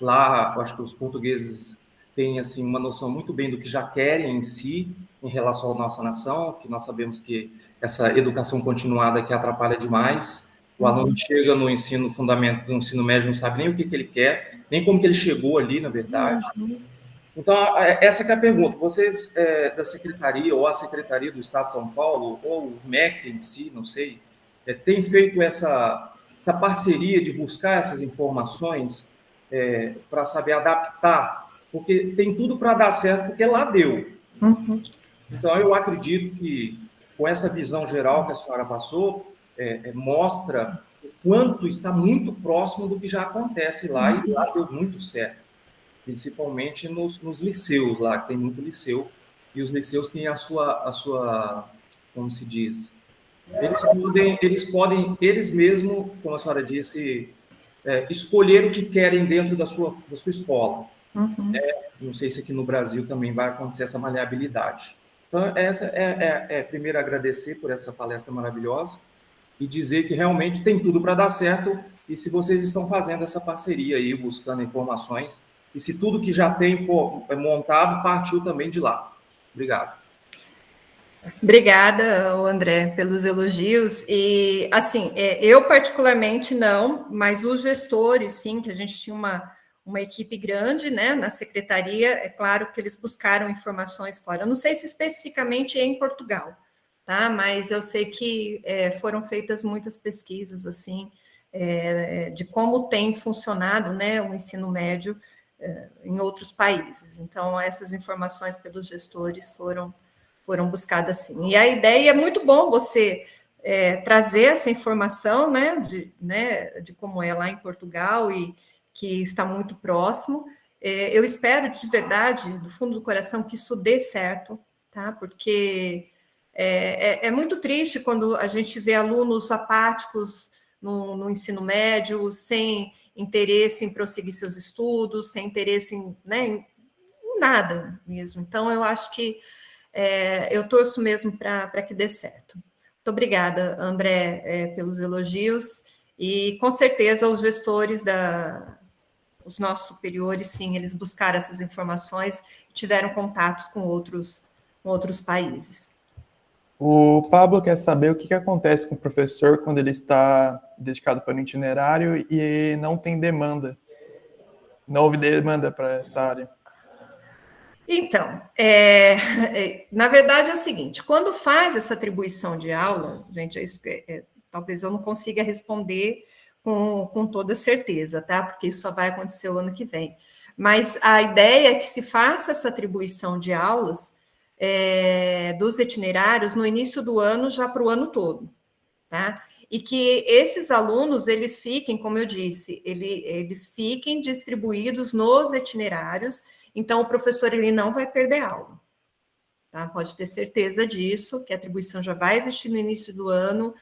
Lá, eu acho que os portugueses têm assim uma noção muito bem do que já querem em si, em relação à nossa nação, que nós sabemos que essa educação continuada que atrapalha demais. O aluno chega no ensino fundamental, no ensino médio, não sabe nem o que ele quer, nem como que ele chegou ali, na verdade. Então, essa que é a pergunta. Vocês, da Secretaria, ou a Secretaria do Estado de São Paulo, ou o MEC em si, não sei, tem feito essa parceria de buscar essas informações para saber adaptar, porque tem tudo para dar certo, porque lá deu. Então, eu acredito que, com essa visão geral que a senhora passou, mostra o quanto está muito próximo do que já acontece lá, e lá deu muito certo, principalmente nos liceus lá, que tem muito liceu, e os liceus têm a sua como se diz, eles mesmos, como a senhora disse, escolher o que querem dentro da sua escola. Não sei se aqui no Brasil também vai acontecer essa maleabilidade. Então, essa primeiro agradecer por essa palestra maravilhosa e dizer que realmente tem tudo para dar certo, e se vocês estão fazendo essa parceria aí, buscando informações, e se tudo que já tem for montado, partiu também de lá. Obrigado. Obrigada, André, pelos elogios. E, assim, eu particularmente não, mas os gestores, sim, que a gente tinha uma equipe grande, né, na secretaria, é claro que eles buscaram informações fora. Eu não sei se especificamente em Portugal, tá? Mas eu sei que foram feitas muitas pesquisas, assim, de como tem funcionado, né, o ensino médio em outros países. Então, essas informações pelos gestores foram buscadas assim. E a ideia é muito bom você trazer essa informação, né, de como é lá em Portugal e que está muito próximo. Eu espero de verdade, do fundo do coração, que isso dê certo, tá? Porque é muito triste quando a gente vê alunos apáticos no ensino médio, sem interesse em prosseguir seus estudos, sem interesse em nada mesmo. Então, eu acho que eu torço mesmo para que dê certo. Muito obrigada, André, pelos elogios, e com certeza os gestores os nossos superiores, sim, eles buscaram essas informações e tiveram contatos com outros países. O Pablo quer saber o que acontece com o professor quando ele está dedicado para o itinerário e não tem demanda. Não houve demanda para essa área. Então, na verdade é o seguinte, quando faz essa atribuição de aula, gente, talvez eu não consiga responder com toda certeza, tá? Porque isso só vai acontecer o ano que vem. Mas a ideia é que se faça essa atribuição de aulas dos itinerários no início do ano, já para o ano todo, tá? E que esses alunos, eles fiquem, como eu disse, eles fiquem distribuídos nos itinerários. Então, o professor ele não vai perder aula, tá? Pode ter certeza disso, que a atribuição já vai existir no início do ano.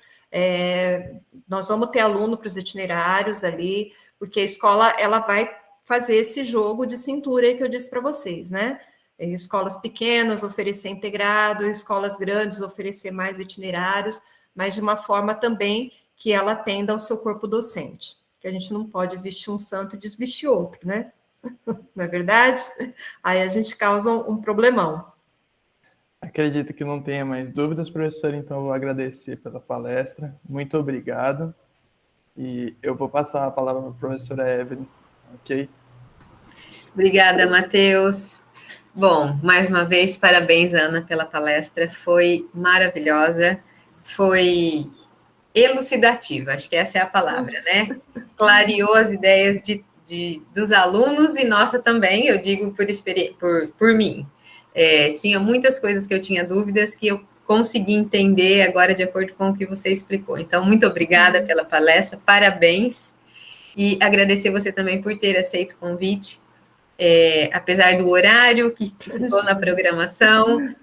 Nós vamos ter aluno para os itinerários ali, porque a escola ela vai fazer esse jogo de cintura aí que eu disse para vocês, né? Escolas pequenas oferecer integrado, escolas grandes oferecer mais itinerários, mas de uma forma também que ela atenda ao seu corpo docente, que a gente não pode vestir um santo e desvestir outro, né? Não é verdade? Aí a gente causa um problemão. Acredito que não tenha mais dúvidas, professor, então eu vou agradecer pela palestra. Muito obrigado. E eu vou passar a palavra para a professora Evelyn, ok? Obrigada, Matheus. Bom, mais uma vez, parabéns, Ana, pela palestra. Foi maravilhosa, foi elucidativa, acho que essa é a palavra, né? Clareou as ideias dos alunos e nossa também, eu digo por mim. Tinha muitas coisas que eu tinha dúvidas que eu consegui entender agora de acordo com o que você explicou. Então, muito obrigada pela palestra, parabéns, e agradecer você também por ter aceito o convite, apesar do horário que ficou na programação,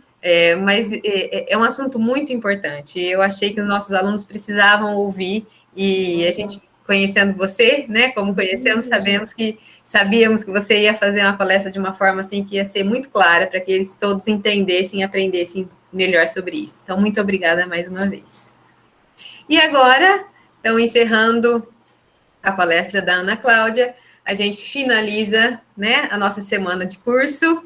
mas é um assunto muito importante. Eu achei que os nossos alunos precisavam ouvir, e a gente conhecendo você, né? Como conhecemos, sabíamos que você ia fazer uma palestra de uma forma assim que ia ser muito clara para que eles todos entendessem e aprendessem melhor sobre isso. Então, muito obrigada mais uma vez. E agora, então, encerrando a palestra da Ana Cláudia, a gente finaliza, né, a nossa semana de curso.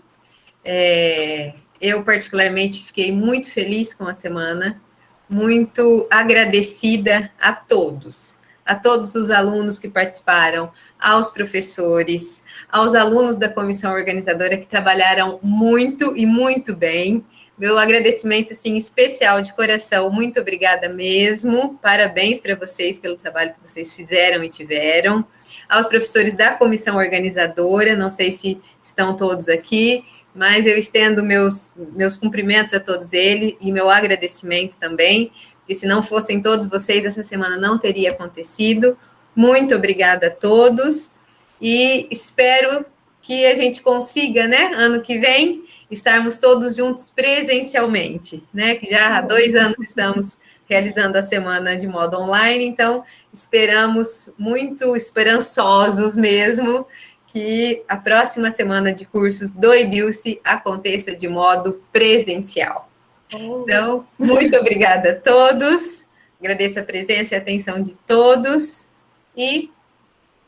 Eu, particularmente, fiquei muito feliz com a semana, muito agradecida a todos os alunos que participaram, aos professores, aos alunos da comissão organizadora que trabalharam muito e muito bem. Meu agradecimento, assim, especial de coração, muito obrigada mesmo, parabéns para vocês pelo trabalho que vocês fizeram e tiveram. Aos professores da comissão organizadora, não sei se estão todos aqui, mas eu estendo meus cumprimentos a todos eles e meu agradecimento também, porque se não fossem todos vocês, essa semana não teria acontecido. Muito obrigada a todos e espero que a gente consiga, né, ano que vem, estarmos todos juntos presencialmente, né, que já há 2 anos estamos realizando a semana de modo online, então esperamos, muito esperançosos mesmo, que a próxima semana de cursos do IBILCE aconteça de modo presencial. Então, muito obrigada a todos, agradeço a presença e a atenção de todos, e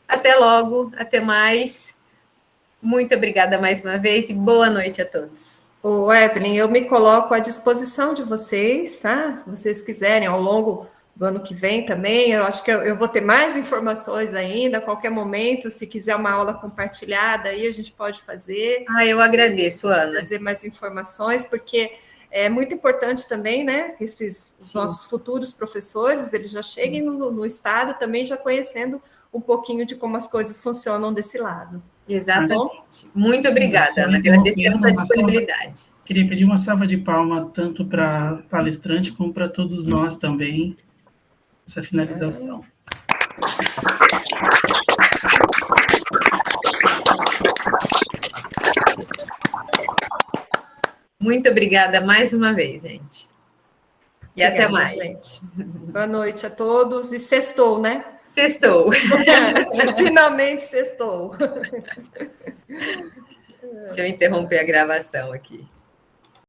até logo, até mais. Muito obrigada mais uma vez e boa noite a todos. Ô, Evelyn, eu me coloco à disposição de vocês, tá? Se vocês quiserem, ao longo do ano que vem também, eu acho que eu vou ter mais informações ainda, a qualquer momento, se quiser uma aula compartilhada, aí a gente pode fazer. Eu agradeço, Ana. Trazer mais informações, porque é muito importante também, né, que os nossos futuros professores, eles já cheguem no estado também já conhecendo um pouquinho de como as coisas funcionam desse lado. Exatamente. Muito obrigada, Ana. Agradecemos a disponibilidade. Queria pedir uma salva de palmas tanto para a palestrante como para todos nós também, essa finalização. Muito obrigada mais uma vez, gente. E Obrigada, até mais. Gente. Boa noite a todos. E sextou, né? Sextou. Finalmente sextou. Deixa eu interromper a gravação aqui.